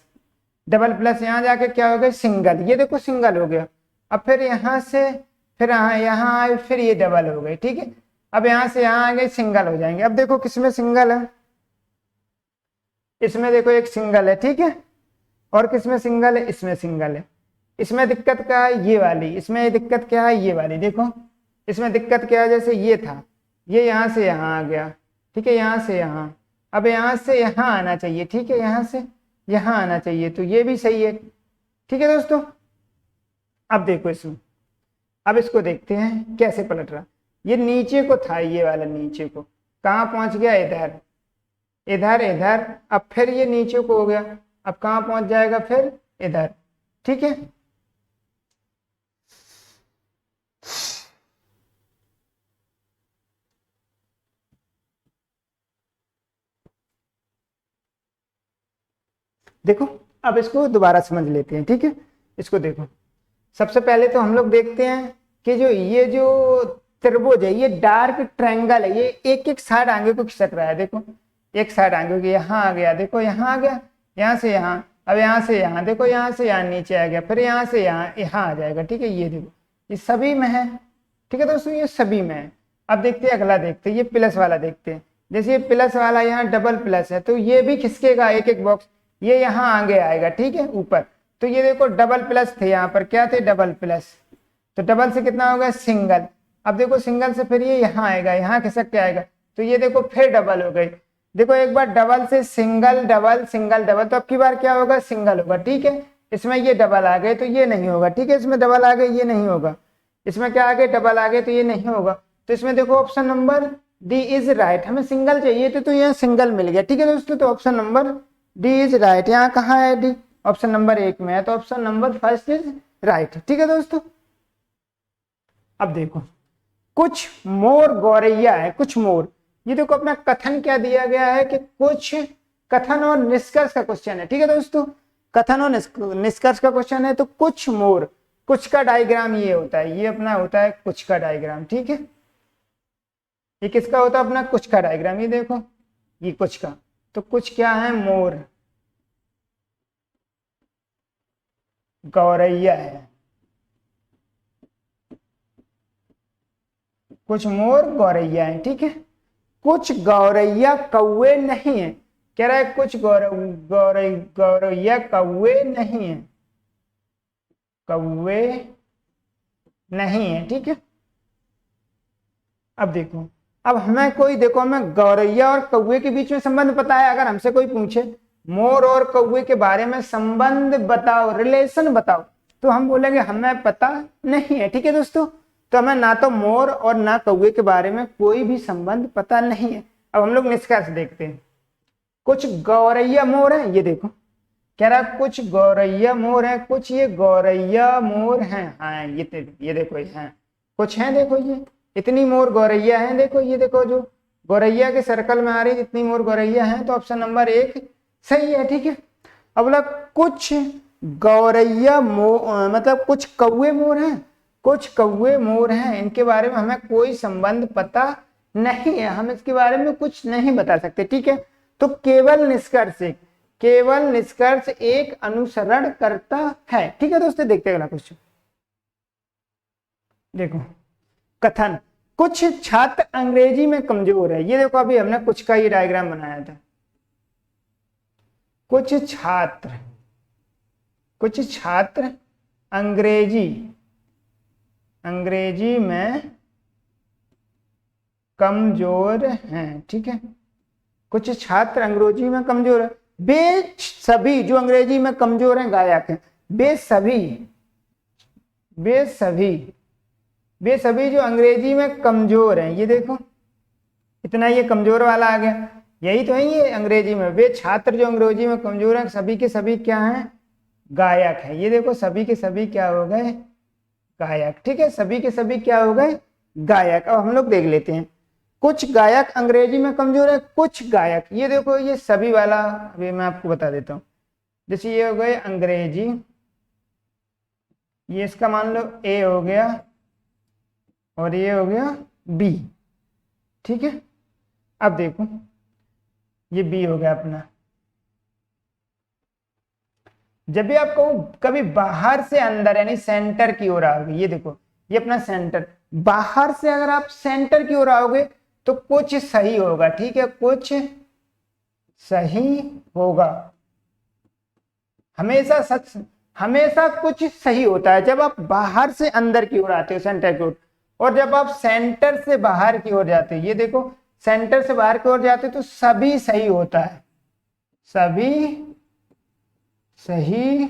डबल प्लस यहाँ जाके क्या हो गया सिंगल, ये देखो सिंगल हो गया। अब फिर यहाँ से फिर यहाँ आए, फिर ये डबल हो गए, ठीक है, अब यहाँ से यहाँ आ गए सिंगल हो जाएंगे। अब देखो किसमें सिंगल है, इसमें देखो एक सिंगल है, ठीक है, और किसमें सिंगल है, इसमें सिंगल है। इसमें दिक्कत क्या है, ये वाली, इसमें दिक्कत क्या है, ये वाली, देखो इसमें दिक्कत क्या है, जैसे ये था, ये यहाँ से यहाँ आ गया, ठीक है, यहाँ से यहाँ, अब यहाँ से यहाँ आना चाहिए, ठीक है, यहाँ से यहाँ आना चाहिए, तो ये भी सही है। ठीक है दोस्तों, अब देखो इसमें, अब इसको देखते हैं कैसे पलट रहा, ये नीचे को था, ये वाला नीचे को, कहाँ पहुंच गया, इधर इधर इधर, अब फिर ये नीचे को हो गया, अब कहाँ पहुंच जाएगा, फिर इधर। ठीक है, देखो अब इसको दोबारा समझ लेते हैं। ठीक है, इसको देखो, सबसे पहले तो हम लोग देखते हैं कि ये जो त्रिभुज है, ये डार्क ट्रायंगल है, ये एक एक साइड आगे को खिसक रहा है, देखो एक साइड आगे को, यहाँ आ गया, देखो यहाँ आ गया, यहाँ से यहाँ, अब यहाँ से यहाँ, देखो यहाँ से यहाँ नीचे आ गया, फिर यहाँ से यहाँ यहाँ आ जाएगा। ठीक है, ये देखो ये सभी में है। ठीक है दोस्तों, ये सभी में है। अब देखते हैं अगला, देखते हैं ये प्लस वाला, देखते हैं जैसे ये प्लस वाला यहाँ डबल प्लस है, तो ये भी खिसकेगा एक एक बॉक्स, ये यहाँ आगे आएगा, ठीक है, ऊपर। तो ये देखो डबल प्लस थे, यहाँ पर क्या थे, डबल प्लस, तो डबल से कितना होगा, सिंगल। अब देखो सिंगल से फिर ये यहाँ आएगा, यहाँ खिसक के आएगा, तो ये देखो फिर डबल हो गई। देखो एक बार डबल से सिंगल डबल सिंगल डबल, तो अब की बार क्या होगा, सिंगल होगा। ठीक है, इसमें ये डबल आ गए तो ये नहीं होगा, ठीक है, इसमें डबल आ गए ये नहीं होगा, इसमें क्या आ गए, डबल आ गए तो ये नहीं होगा। तो इसमें देखो option number D is right, हमें सिंगल चाहिए थे तो यहाँ सिंगल मिल गया। ठीक है दोस्तों, तो option number D is right, यहाँ कहाँ है डी, ऑप्शन नंबर 1 में है, तो option number first is right. ठीक है दोस्तों, अब देखो कुछ मोर गौरैया है, कुछ मोर, ये देखो अपना कथन क्या दिया गया है कि कुछ कथन और निष्कर्ष का क्वेश्चन है। ठीक है दोस्तों, कथन और निष्कर्ष का क्वेश्चन है, तो कुछ मोर, कुछ का डायग्राम ये होता है, ये अपना होता है कुछ का डायग्राम। ठीक है, ये किसका होता है, अपना कुछ का डायग्राम, ये देखो ये कुछ का, तो कुछ क्या है, मोर, गौरैया है, कुछ मोर गौरैया है। ठीक है, कुछ गौरैया कौवे नहीं है, कह रहा है कुछ गौरैया कौवे नहीं है, कौवे नहीं है। ठीक है, अब देखो, अब हमें कोई, देखो हमें गौरैया और कौवे के बीच में संबंध पता है, अगर हमसे कोई पूछे मोर और कौवे के बारे में संबंध बताओ, रिलेशन बताओ, तो हम बोलेंगे हमें पता नहीं है। ठीक है दोस्तों, तो हमें ना तो मोर और ना कौवे के बारे में कोई भी संबंध पता नहीं है। अब हम लोग निष्कर्ष देखते हैं, कुछ गौरैया मोर है, ये देखो कह रहा है कुछ गौरैया मोर हैं, कुछ ये गौरैया मोर हैं। हाँ ये देखो ये हैं, कुछ हैं, देखो ये इतनी मोर गौरैया हैं, देखो ये देखो जो गौरैया के सर्कल में आ रही जितनी मोर गौरैया हैं, तो ऑप्शन नंबर 1 सही है। ठीक है, अब बोला कुछ गौरैया मतलब कुछ कौवे मोर हैं, कुछ कौवे मोर हैं, इनके बारे में हमें कोई संबंध पता नहीं है, हम इसके बारे में कुछ नहीं बता सकते। ठीक है, तो केवल निष्कर्ष एक अनुसरण करता है। ठीक है दोस्तों, देखते हैं अगला क्वेश्चन। देखो कथन, कुछ छात्र अंग्रेजी में कमजोर है। ये देखो अभी हमने कुछ का ही डायग्राम बनाया था। कुछ छात्र अंग्रेजी में कमजोर हैं। ठीक है, कुछ छात्र अंग्रेजी में कमजोर है। वे सभी जो अंग्रेजी में कमजोर हैं गायक हैं। वे सभी जो अंग्रेजी में कमजोर हैं, ये देखो इतना ये कमजोर वाला आ गया, यही तो है ये अंग्रेजी में। वे छात्र जो अंग्रेजी में कमजोर हैं सभी के सभी क्या हैं, गायक है। ये देखो सभी के सभी क्या हो गए, गायक। ठीक है, सभी के सभी क्या हो गए, गायक। अब हम लोग देख लेते हैं, कुछ गायक अंग्रेजी में कमजोर है, कुछ गायक। ये देखो ये सभी वाला अभी मैं आपको बता देता हूं। जैसे ये हो गए अंग्रेजी, ये इसका मान लो ए हो गया और ये हो गया बी। ठीक है, अब देखो ये बी हो गया अपना। जब भी आपको कभी बाहर से अंदर यानी सेंटर की ओर आओगे, ये देखो ये अपना सेंटर, बाहर से अगर आप सेंटर की ओर आओगे तो कुछ सही होगा। ठीक है, कुछ सही होगा, हमेशा कुछ सही होता है जब आप बाहर से अंदर की ओर आते हो, सेंटर की ओर। और जब आप सेंटर से बाहर की ओर जाते हो, ये देखो सेंटर से बाहर की ओर जाते हो तो सभी सही होता है, सभी सही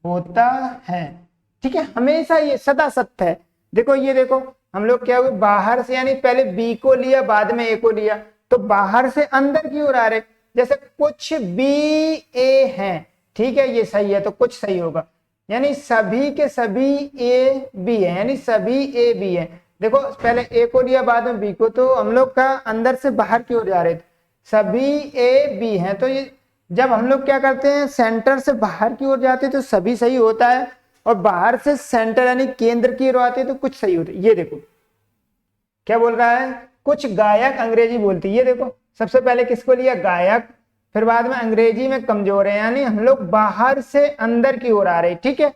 होता है। ठीक है, हमेशा ये सदा सत्य है। देखो ये देखो हम लोग क्या हुए, बाहर से यानी पहले बी को लिया बाद में ए को लिया, तो बाहर से अंदर की ओर आ रहे। जैसे कुछ बी ए हैं, ठीक है ये सही है तो कुछ सही होगा, यानी सभी के सभी ए बी है, यानी सभी ए बी है। देखो पहले ए को लिया बाद में बी को, तो हम लोग का अंदर से बाहर की ओर जा रहे थे, सभी ए बी हैं। तो ये जब हम लोग क्या करते हैं, सेंटर से बाहर की ओर जाते हैं तो सभी सही होता है, और बाहर से सेंटर यानी केंद्र की ओर आते हैं तो कुछ सही होता है। ये देखो क्या बोल रहा है, कुछ गायक अंग्रेजी बोलती है। ये देखो सबसे पहले किसको लिया, गायक, फिर बाद में अंग्रेजी में कमजोर है, यानी हम लोग बाहर से अंदर की ओर आ रहे। ठीक है,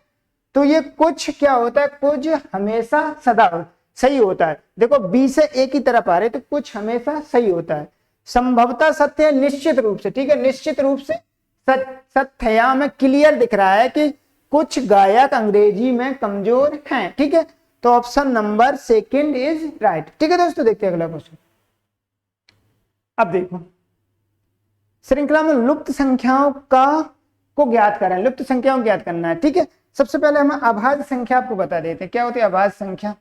तो ये कुछ क्या होता है, कुछ हमेशा सदा सही होता है। देखो बी से ए की तरफ आ रहे तो कुछ हमेशा सही होता है, संभवतः सत्य है, निश्चित रूप से। ठीक है, निश्चित रूप से सत्य है। यहां में क्लियर दिख रहा है कि कुछ गायक अंग्रेजी में कमजोर हैं। ठीक है, तो ऑप्शन नंबर 2 इज राइट। ठीक है दोस्तों, देखते हैं अगला क्वेश्चन। अब देखो श्रृंखला में लुप्त संख्याओं को ज्ञात करें, लुप्त संख्याओं को ज्ञात करना है। ठीक है, सबसे पहले हम अभाज्य संख्या आपको बता देते हैं, क्या होती है अभाज्य संख्या।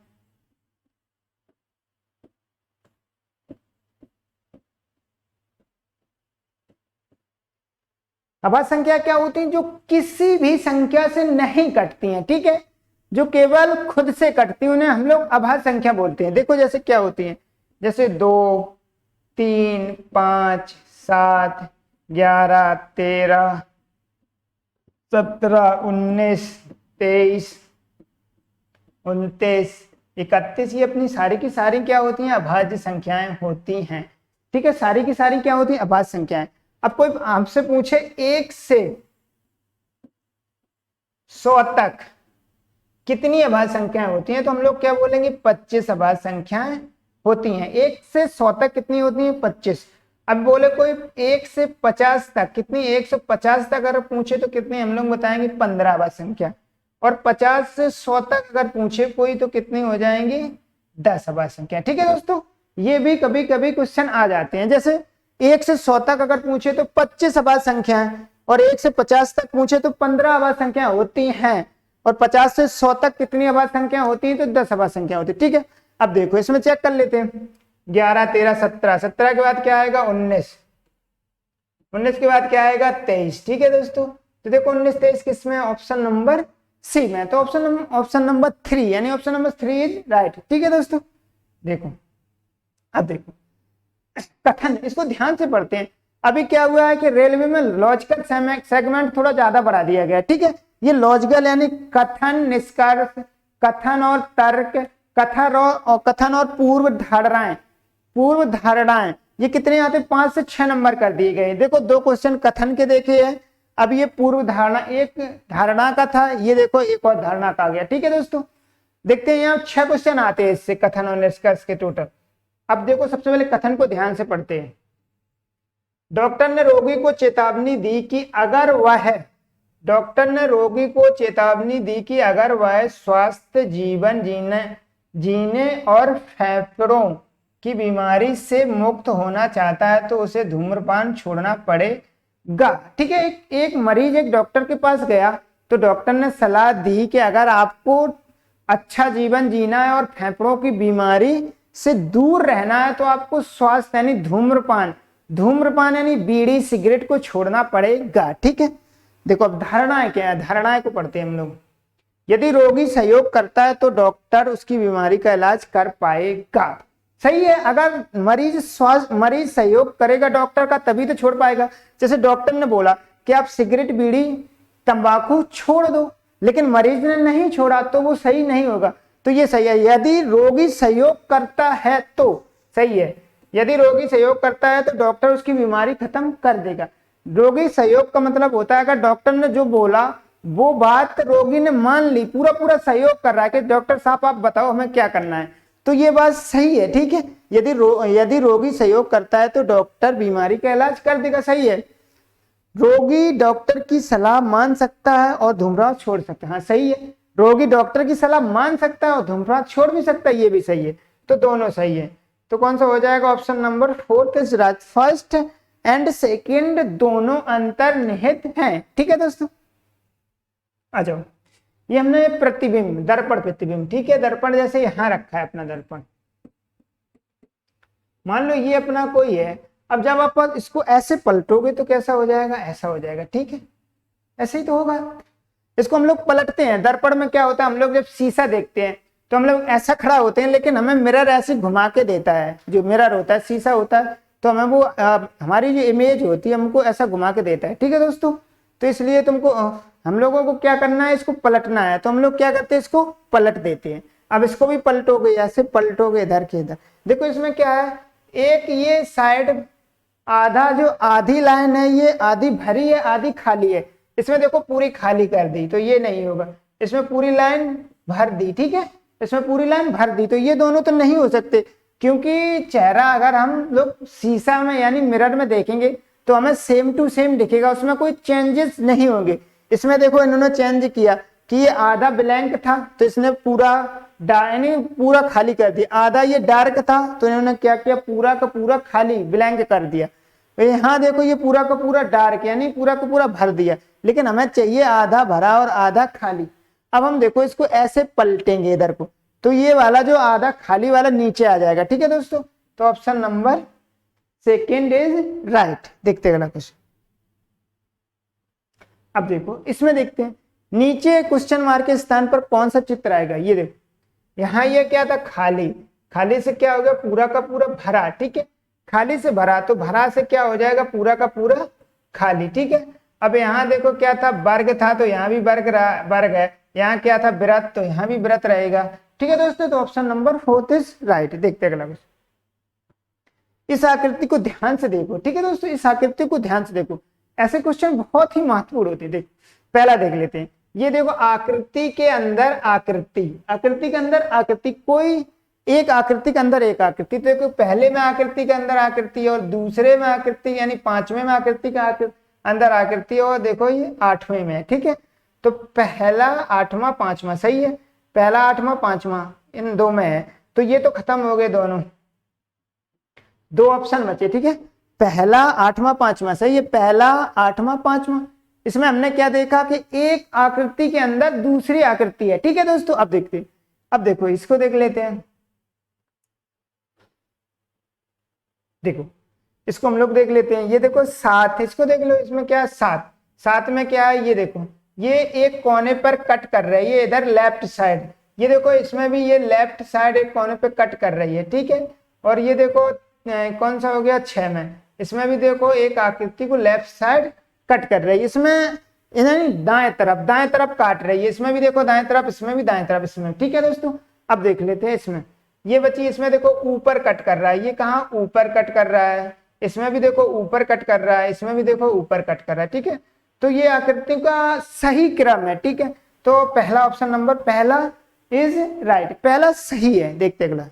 अभाज्य संख्या क्या होती है, जो किसी भी संख्या से नहीं कटती हैं। ठीक है, जो केवल खुद से कटती हैं उन्हें हम लोग अभाज्य संख्या बोलते हैं। देखो जैसे क्या होती है, जैसे 2, 3, 5, 7, 11, 13, 17, 19, 23, 29, 31, ये अपनी सारी की सारी क्या होती हैं, अभाज्य संख्याएं होती हैं। ठीक है, सारी की सारी क्या होती हैं, अभाज्य संख्याएं। अब कोई आपसे पूछे 1 से 100 तक कितनी अभाज्य संख्याएं होती हैं, तो हम लोग क्या बोलेंगे, 25 अभाज्य संख्याएं होती हैं। 1 से 100 तक कितनी होती हैं, 25। अब बोले कोई 1 से 50 तक कितनी, 150 तक अगर पूछे तो कितनी, हम लोग बताएंगे 15 अभाज्य संख्या। और 50 से 100 तक अगर पूछे कोई तो कितनी हो जाएंगी, 10 अभाज्य संख्या। ठीक है दोस्तों, ये भी कभी कभी क्वेश्चन आ जाते हैं। जैसे 1 से 100 तक अगर पूछे तो 25 अभाज्य संख्याएं, और 1 से 50 तक पूछे तो 15 अभाज्य संख्या होती हैं, और 50 से 100 तक कितनी अभाज्य संख्या होती है, तो 10 अभाज्य संख्या होती है। ठीक है, अब देखो इसमें चेक कर लेते हैं, 11, 13, 17, 17 के बाद क्या आएगा, 19, 19 के बाद क्या आएगा 23, ठीक है दोस्तों। तो देखो 19 23 किसमें, ऑप्शन नंबर सी में, तो ऑप्शन नंबर 3 यानी ऑप्शन नंबर 3 इज राइट, ठीक है दोस्तों। देखो अब देखो कथन, इसको ध्यान से पढ़ते हैं। अभी क्या हुआ है कि रेलवे में लॉजिकल सेगमेंट थोड़ा ज्यादा बढ़ा दिया गया, ठीक है। ये लॉजिकल यानी कथन, निष्कर्ष, कथन और तर्क, कथन और पूर्व धारणाएं ये कितने आते, 5 से 6 नंबर कर दिए गए। देखो 2 क्वेश्चन कथन के देखे हैं, अब ये पूर्व धारणा, एक धारणा का था, ये देखो एक और धारणा का आ गया, ठीक है दोस्तों। देखते हैं यहाँ 6 क्वेश्चन आते हैं इससे, कथन और निष्कर्ष के टोटल। अब देखो सबसे पहले कथन को ध्यान से पढ़ते हैं। डॉक्टर ने रोगी को चेतावनी दी कि अगर वह स्वस्थ जीवन जीने और फेफड़ों की बीमारी से मुक्त होना चाहता है तो उसे धूम्रपान छोड़ना पड़ेगा, ठीक है। एक मरीज एक डॉक्टर के पास गया तो डॉक्टर ने सलाह दी कि अगर आपको अच्छा जीवन जीना है और फेफड़ों की बीमारी से दूर रहना है तो आपको स्वास्थ्य यानी धूम्रपान यानी बीड़ी सिगरेट को छोड़ना पड़ेगा, ठीक है। देखो अब धारणाएं क्या है, धारणाएं को पढ़ते हैं हम लोग। यदि रोगी सहयोग करता है तो डॉक्टर उसकी बीमारी का इलाज कर पाएगा, सही है। अगर मरीज सहयोग करेगा डॉक्टर का तभी तो छोड़ पाएगा। जैसे डॉक्टर ने बोला कि आप सिगरेट बीड़ी तंबाकू छोड़ दो, लेकिन मरीज ने नहीं छोड़ा तो वो सही नहीं होगा, तो ये सही है। यदि रोगी सहयोग करता है तो सही है, यदि रोगी सहयोग करता है तो डॉक्टर उसकी बीमारी खत्म कर देगा। रोगी सहयोग का मतलब होता है अगर डॉक्टर ने जो बोला वो बात रोगी ने मान ली, पूरा सहयोग कर रहा है कि डॉक्टर साहब आप बताओ हमें क्या करना है, तो ये बात सही है, ठीक है। यदि रोगी सहयोग करता है तो डॉक्टर बीमारी का इलाज कर देगा, सही है। रोगी डॉक्टर की सलाह मान सकता है और धूम्रपान छोड़ सकता है, हाँ सही है। रोगी डॉक्टर की सलाह मान सकता है और धूम्रपान छोड़ भी सकता है, ये भी सही है, तो दोनों सही है। तो कौन सा हो जाएगा, option number 4 is right. First and second दोनों अंतर्निहित हैं, ठीक है दोस्तों। आ जाओ, ये हमने प्रतिबिंब, दर्पण प्रतिबिंब, ठीक है। दर्पण जैसे यहां रखा है अपना दर्पण, मान लो ये अपना कोई है। अब जब आप इसको ऐसे पलटोगे तो कैसा हो जाएगा, ऐसा हो जाएगा, ठीक है। ऐसे ही तो होगा। इसको हम लोग पलटते हैं। दर्पण में क्या होता है, हम लोग जब शीशा देखते हैं तो हम लोग ऐसा खड़ा होते हैं, लेकिन हमें मिरर ऐसे घुमा के देता है। जो मिरर होता है, शीशा होता है, तो हमें वो हमारी जो इमेज होती है हमको ऐसा घुमा के देता है, ठीक है दोस्तों। तो इसलिए तुमको हम लोगों को क्या करना है, इसको पलटना है, तो हम लोग क्या करते हैं, इसको पलट देते हैं। अब इसको भी पलटोगे, ऐसे पलटोगे इधर के इधर। देखो इसमें क्या है, एक ये साइड आधा, जो आधी लाइन है ये आधी भरी है आधी खाली है। इसमें देखो पूरी खाली कर दी तो ये नहीं होगा, इसमें पूरी लाइन भर दी, ठीक है, इसमें पूरी लाइन भर दी, तो ये दोनों तो नहीं हो सकते। क्योंकि चेहरा अगर हम लोग शीशा में यानी मिरर में देखेंगे तो हमें सेम टू सेम दिखेगा, उसमें कोई चेंजेस नहीं होंगे। इसमें देखो इन्होंने चेंज किया कि ये आधा ब्लैंक था तो इसने पूरा यानी पूरा खाली कर दिया, आधा ये डार्क था तो इन्होंने क्या किया, पूरा का पूरा खाली ब्लैंक कर दिया। तो यहाँ देखो ये पूरा का पूरा डार्क यानी पूरा का पूरा भर दिया, लेकिन हमें चाहिए आधा भरा और आधा खाली। अब हम देखो इसको ऐसे पलटेंगे इधर को, तो ये वाला जो आधा खाली वाला नीचे आ जाएगा, ठीक है दोस्तों। तो option number second is right. देखते हैं अगला क्वेश्चन। अब देखो इसमें देखते हैं नीचे क्वेश्चन मार्क के स्थान पर कौन सा चित्र आएगा। ये देखो यहाँ ये क्या था, खाली, खाली से क्या हो गया, पूरा का पूरा भरा, ठीक है। खाली से भरा तो भरा से क्या हो जाएगा, पूरा का पूरा खाली, ठीक है। अब यहाँ देखो क्या था, वर्ग था तो यहाँ भी वर्ग है, यहाँ क्या था, व्रत, तो यहाँ भी व्रत रहेगा, ठीक है दोस्तों। तो ऑप्शन नंबर 4 इज राइट। देखते हैं अगला क्वेश्चन। इस आकृति को ध्यान से देखो, ठीक है दोस्तों, इस आकृति को ध्यान से देखो। ऐसे क्वेश्चन बहुत ही महत्वपूर्ण होते हैं। देखो पहला देख लेते हैं, ये देखो आकृति के अंदर आकृति, आकृति के अंदर आकृति, कोई एक आकृति के अंदर एक आकृति। तो देखो पहले में आकृति के अंदर आकृति और दूसरे में आकृति यानी पांचवें में आकृति के अंदर आकृति, और देखो ये 8वें में है, ठीक है। तो पहला 8वां 5वां, सही है, पहला 8वां 5वां इन दो में है, तो ये तो खत्म हो गए दोनों, दो ऑप्शन बचे, ठीक है। पहला 8वां 5वां, सही है, पहला 8वां 5वां। इसमें हमने क्या देखा कि एक आकृति के अंदर दूसरी आकृति है, ठीक है दोस्तों। अब देखते हैं, अब देखो इसको देख लेते हैं। देखो इसको हम लोग देख लेते हैं। ये देखो 7, इसको देख लो, इसमें क्या है 7, 7 में क्या है, ये देखो ये एक कोने पर कट कर रही है, ये इधर लेफ्ट साइड, ये देखो इसमें भी ये लेफ्ट साइड एक कोने पे कट कर रही है, ठीक है। और ये देखो कौन सा हो गया 6 में, इसमें भी देखो एक आकृति को लेफ्ट साइड कट कर रही है, इसमें इन्हें दाएं तरफ काट रही है, इसमें भी देखो दाएं तरफ, इसमें भी दाएं तरफ, इसमें, ठीक है दोस्तों। अब देख लेते हैं इसमें, ये बच्ची इसमें देखो ऊपर कट कर रहा है, ये कहाँ ऊपर कट कर रहा है, इसमें भी देखो ऊपर कट कर रहा है, इसमें भी देखो ऊपर कट कर रहा है, ठीक है। तो ये आकृति का सही क्रम है, ठीक है। तो पहला ऑप्शन नंबर पहला इज राइट, पहला सही है। देखते अगला,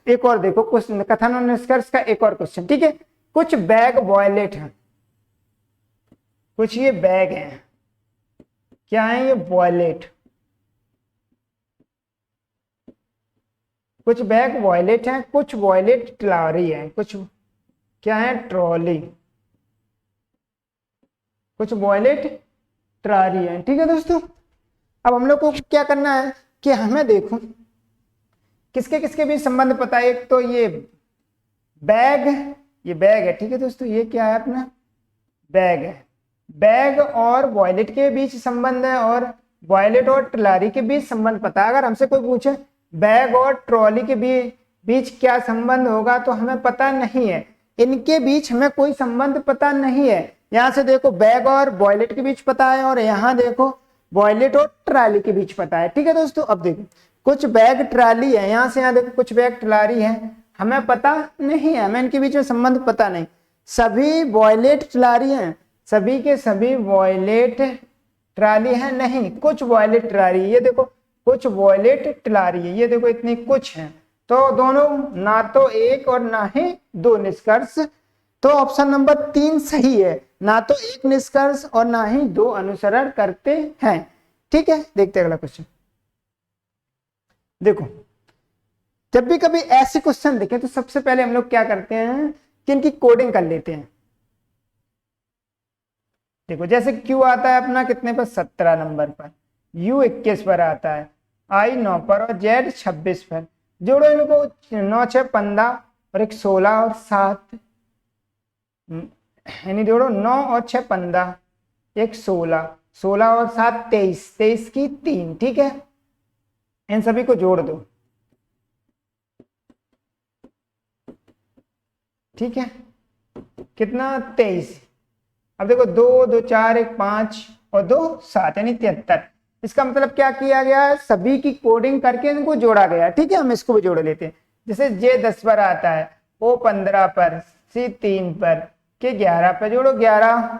एक और देखो क्वेश्चन, कथन और निष्कर्ष का एक और क्वेश्चन, ठीक है। कुछ बैग वॉयलेट हैं, कुछ ये बैग हैं, क्या है ये वॉयलेट, कुछ बैग वॉयलेट हैं, कुछ वॉयलेट ट्रॉली है, कुछ क्या है ट्रॉली, कुछ वॉयलेट ट्रॉली है, ठीक है दोस्तों। अब हम लोग को क्या करना है कि हमें देखो किसके किसके बीच संबंध पता है। एक तो ये बैग, ये बैग है, ठीक है दोस्तों, ये क्या है अपना बैग है, बैग और वॉयलेट के बीच संबंध है, और वॉयलेट और ट्रॉली के बीच संबंध पता है। अगर हमसे कोई पूछे बैग और ट्रॉली के बीच क्या संबंध होगा, तो हमें पता नहीं है, इनके बीच हमें कोई संबंध पता नहीं है। यहाँ से देखो बैग और वॉयलेट के बीच पता है, और यहाँ देखो वॉयलेट और ट्रॉली के बीच पता है, ठीक है दोस्तों। अब देखो कुछ बैग ट्रॉली है, यहाँ से यहाँ देखो कुछ बैग ट्रॉली है, हमें पता नहीं है, हमें इनके बीच में संबंध पता नहीं। सभी वॉयलेट ट्रॉली हैं, सभी के सभी वॉयलेट ट्रॉली है नहीं, कुछ वॉयलेट ट्रॉली, ये देखो कुछ वॉयलेट ट्रॉली है, ये देखो इतनी कुछ है। तो दोनों ना तो एक और ना ही दो निष्कर्ष, तो ऑप्शन नंबर 3 सही है, ना तो एक निष्कर्ष और ना ही दो अनुसरण करते हैं, ठीक है। देखते हैं अगला क्वेश्चन। देखो जब भी कभी ऐसे क्वेश्चन देखें तो सबसे पहले हम लोग क्या करते हैं कि इनकी कोडिंग कर लेते हैं। देखो जैसे Q आता है अपना कितने पर 17 नंबर पर, U 21 पर आता है, I 9 पर और Z 26 पर। जोड़ो इनको, 9 6 15 और एक 16 और 7, यानी जोड़ो 9 और 6 15, एक 16, 16 और 7 23, 23 की 3, ठीक है। इन सभी को जोड़ दो, ठीक है, कितना 23। अब देखो 2 2 4 1 5 और 2 7 यानी 73। इसका मतलब क्या किया गया है, सभी की कोडिंग करके इनको जोड़ा गया, ठीक है। हम इसको भी जोड़ लेते हैं। जैसे J 10 पर आता है, O 15 पर, C 3 पर, K 11 पर। जोड़ो 11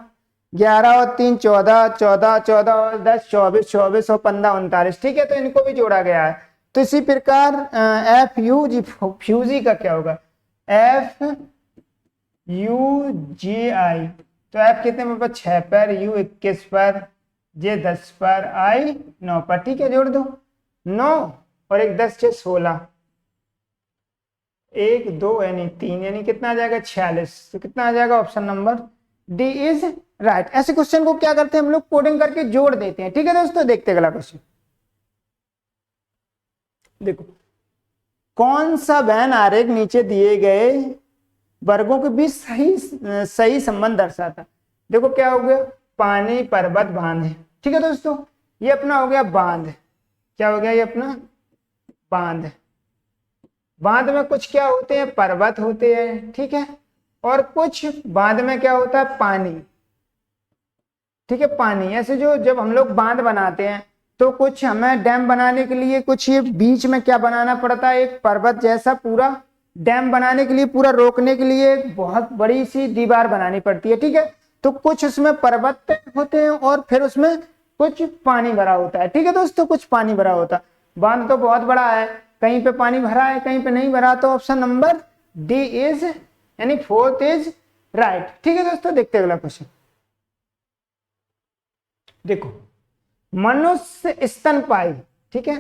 11 और 3 14, 14 14 और 10 24, 24 और 15 39, ठीक है। तो इनको भी जोड़ा गया है। तो इसी प्रकार FUG, फ्यूजी का क्या होगा, FUGI। तो F कितने पर 6 पर, U 21 पर, J 10 पर, I 9 पर, ठीक है। जोड़ दो 9 और एक 10 6 16, 1 2 यानी 3, यानी कितना आ जाएगा 46। तो कितना आ जाएगा, option number D is right. ऐसे क्वेश्चन को क्या करते हैं हम लोग, कोडिंग करके जोड़ देते हैं, ठीक है दोस्तों। देखते हैं अगला क्वेश्चन। देखो कौन सा वैन आरेख नीचे दिए गए वर्गों के बीच सही संबंध दर्शाता। देखो क्या हो गया, पानी पर्वत बांध है, ठीक है दोस्तों। ये अपना हो गया बांध, क्या हो गया ये अपना बांध। बांध में कुछ क्या होते हैं, पर्वत होते हैं, ठीक है। और कुछ बांध में क्या होता है, पानी, ठीक है, पानी। ऐसे जो जब हम लोग बांध बनाते हैं तो कुछ हमें डैम बनाने के लिए कुछ ये बीच में क्या बनाना पड़ता है, एक पर्वत जैसा पूरा डैम बनाने के लिए, पूरा रोकने के लिए एक बहुत बड़ी सी दीवार बनानी पड़ती है, ठीक है। तो कुछ उसमें पर्वत होते हैं और फिर उसमें कुछ पानी भरा होता है, ठीक है दोस्तों, कुछ पानी भरा होता है। बांध तो बहुत बड़ा है, कहीं पे पानी भरा है कहीं पे नहीं भरा, तो ऑप्शन नंबर डी इज यानी 4th इज राइट, ठीक है दोस्तों। देखते हैं अगला क्वेश्चन। देखो मनुष्य स्तनपायी, ठीक है,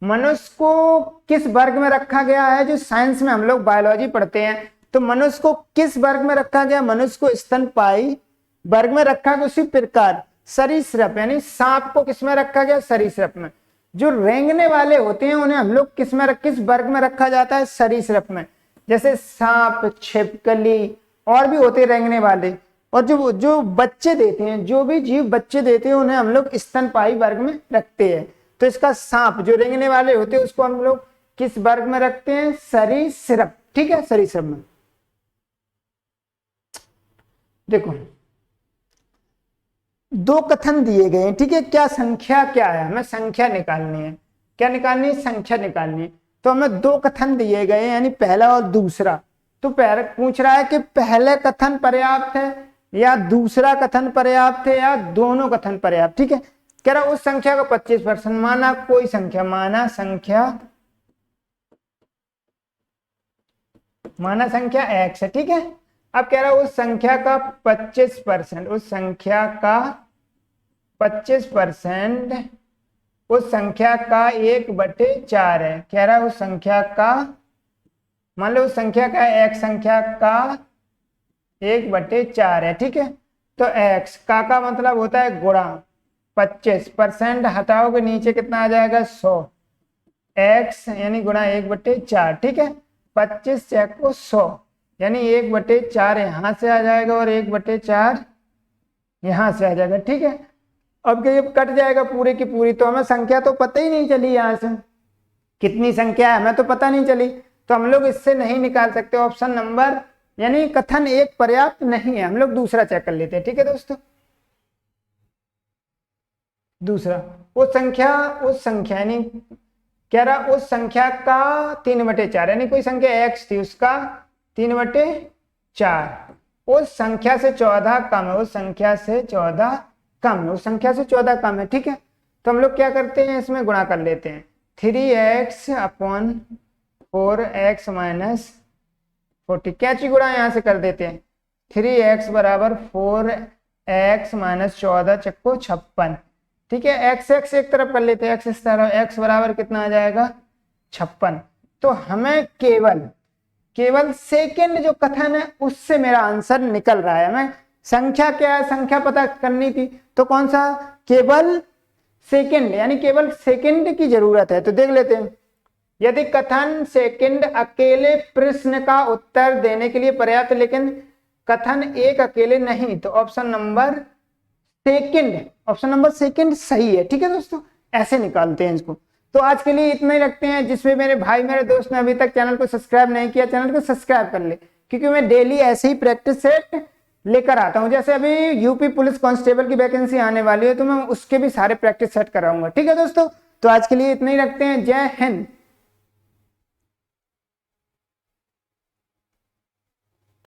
मनुष्य को किस वर्ग में रखा गया है, जो साइंस में हम लोग बायोलॉजी पढ़ते हैं, तो मनुष्य को किस वर्ग में रखा गया, मनुष्य को स्तनपायी वर्ग में रखा गया। उसी प्रकार सरीसृप यानी सांप को किस में रखा गया, सरीसृप में। जो रेंगने वाले होते हैं उन्हें हम लोग किस वर्ग में रखा जाता है, सरीसृप में। जैसे सांप, छिपकली और भी होते रेंगने वाले। और जो जो बच्चे देते हैं, जो भी जीव बच्चे देते हैं उन्हें हम लोग स्तनपायी वर्ग में रखते हैं। तो इसका सांप जो रेंगने वाले होते हैं उसको हम लोग किस वर्ग में रखते हैं? सरीसृप। ठीक है, सरीसृप में। देखो दो कथन दिए गए हैं, ठीक है, क्या संख्या क्या है, हमें संख्या निकालनी है। क्या निकालनी है? संख्या निकालनी है। तो हमें दो कथन दिए गए हैं, यानी पहला और दूसरा। तो पहले पूछ रहा है कि पहले कथन पर्याप्त है या दूसरा कथन पर्याप्त है या दोनों कथन पर्याप्त। ठीक है, कह रहा उस संख्या का 25% माना कोई संख्या, माना संख्या x है। ठीक है, अब कह रहा उस संख्या का 25%, उस संख्या का 25% उस संख्या का 1/4 है। कह रहा उस संख्या का, मान लो उस संख्या का x संख्या का 1/4 है। ठीक है, तो x का मतलब होता है गुणा 25%, हटाओगे नीचे कितना आ जाएगा? 100 x यानी गुणा 1/4। ठीक है, 25 चेक को 100 यानी 1/4 यहाँ से आ जाएगा और 1/4 यहाँ से आ जाएगा। ठीक है, अब ये कट जाएगा पूरी की पूरी, तो हमें संख्या तो पता ही नहीं चली, यहाँ से कितनी संख्या है हमें तो पता नहीं चली, तो हम लोग इससे नहीं निकाल सकते। ऑप्शन नंबर यानी कथन एक पर्याप्त नहीं है, हम लोग दूसरा चेक कर लेते हैं। ठीक है दोस्तों, दूसरा उस संख्या यानी कह रहा उस संख्या का 3/4 यानी कोई संख्या x थी उसका 3/4 उस संख्या से 14 कम है, उस संख्या से 14 कम है, उस संख्या से 14 कम है। ठीक है, तो हम लोग क्या करते हैं, इसमें गुणा कर लेते हैं। 3x/4x - 40 क्या चीज गुणा यहाँ से कर देते हैं। 3x = 4x - 14 चक्को 56। ठीक है, x एक तरफ कर लेते हैं, x इस तरफ, x बराबर कितना आ जाएगा? 56। तो हमें केवल सेकंड जो कथन है उससे मेरा आंसर निकल रहा है। हमें संख्या क्या है, संख्या पता करनी थी, तो कौन सा? केवल सेकंड, यानी केवल सेकंड की जरूरत है। तो देख लेते हैं, यदि कथन सेकंड अकेले प्रश्न का उत्तर देने के लिए पर्याप्त, लेकिन कथन एक अकेले नहीं, तो ऑप्शन नंबर सेकंड सही है। ठीक है दोस्तों, ऐसे निकालते हैं इसको। तो आज के लिए इतना ही रखते हैं। जिसमें मेरे भाई मेरे दोस्त ने अभी तक चैनल को सब्सक्राइब नहीं किया, चैनल को सब्सक्राइब कर ले, क्योंकि मैं डेली ऐसे ही प्रैक्टिस सेट लेकर आता हूं। जैसे अभी यूपी पुलिस कांस्टेबल की वैकेंसी आने वाली है, तो मैं उसके भी सारे प्रैक्टिस सेट कराऊंगा। ठीक है दोस्तों, तो आज के लिए इतना ही रखते हैं। जय हिंद।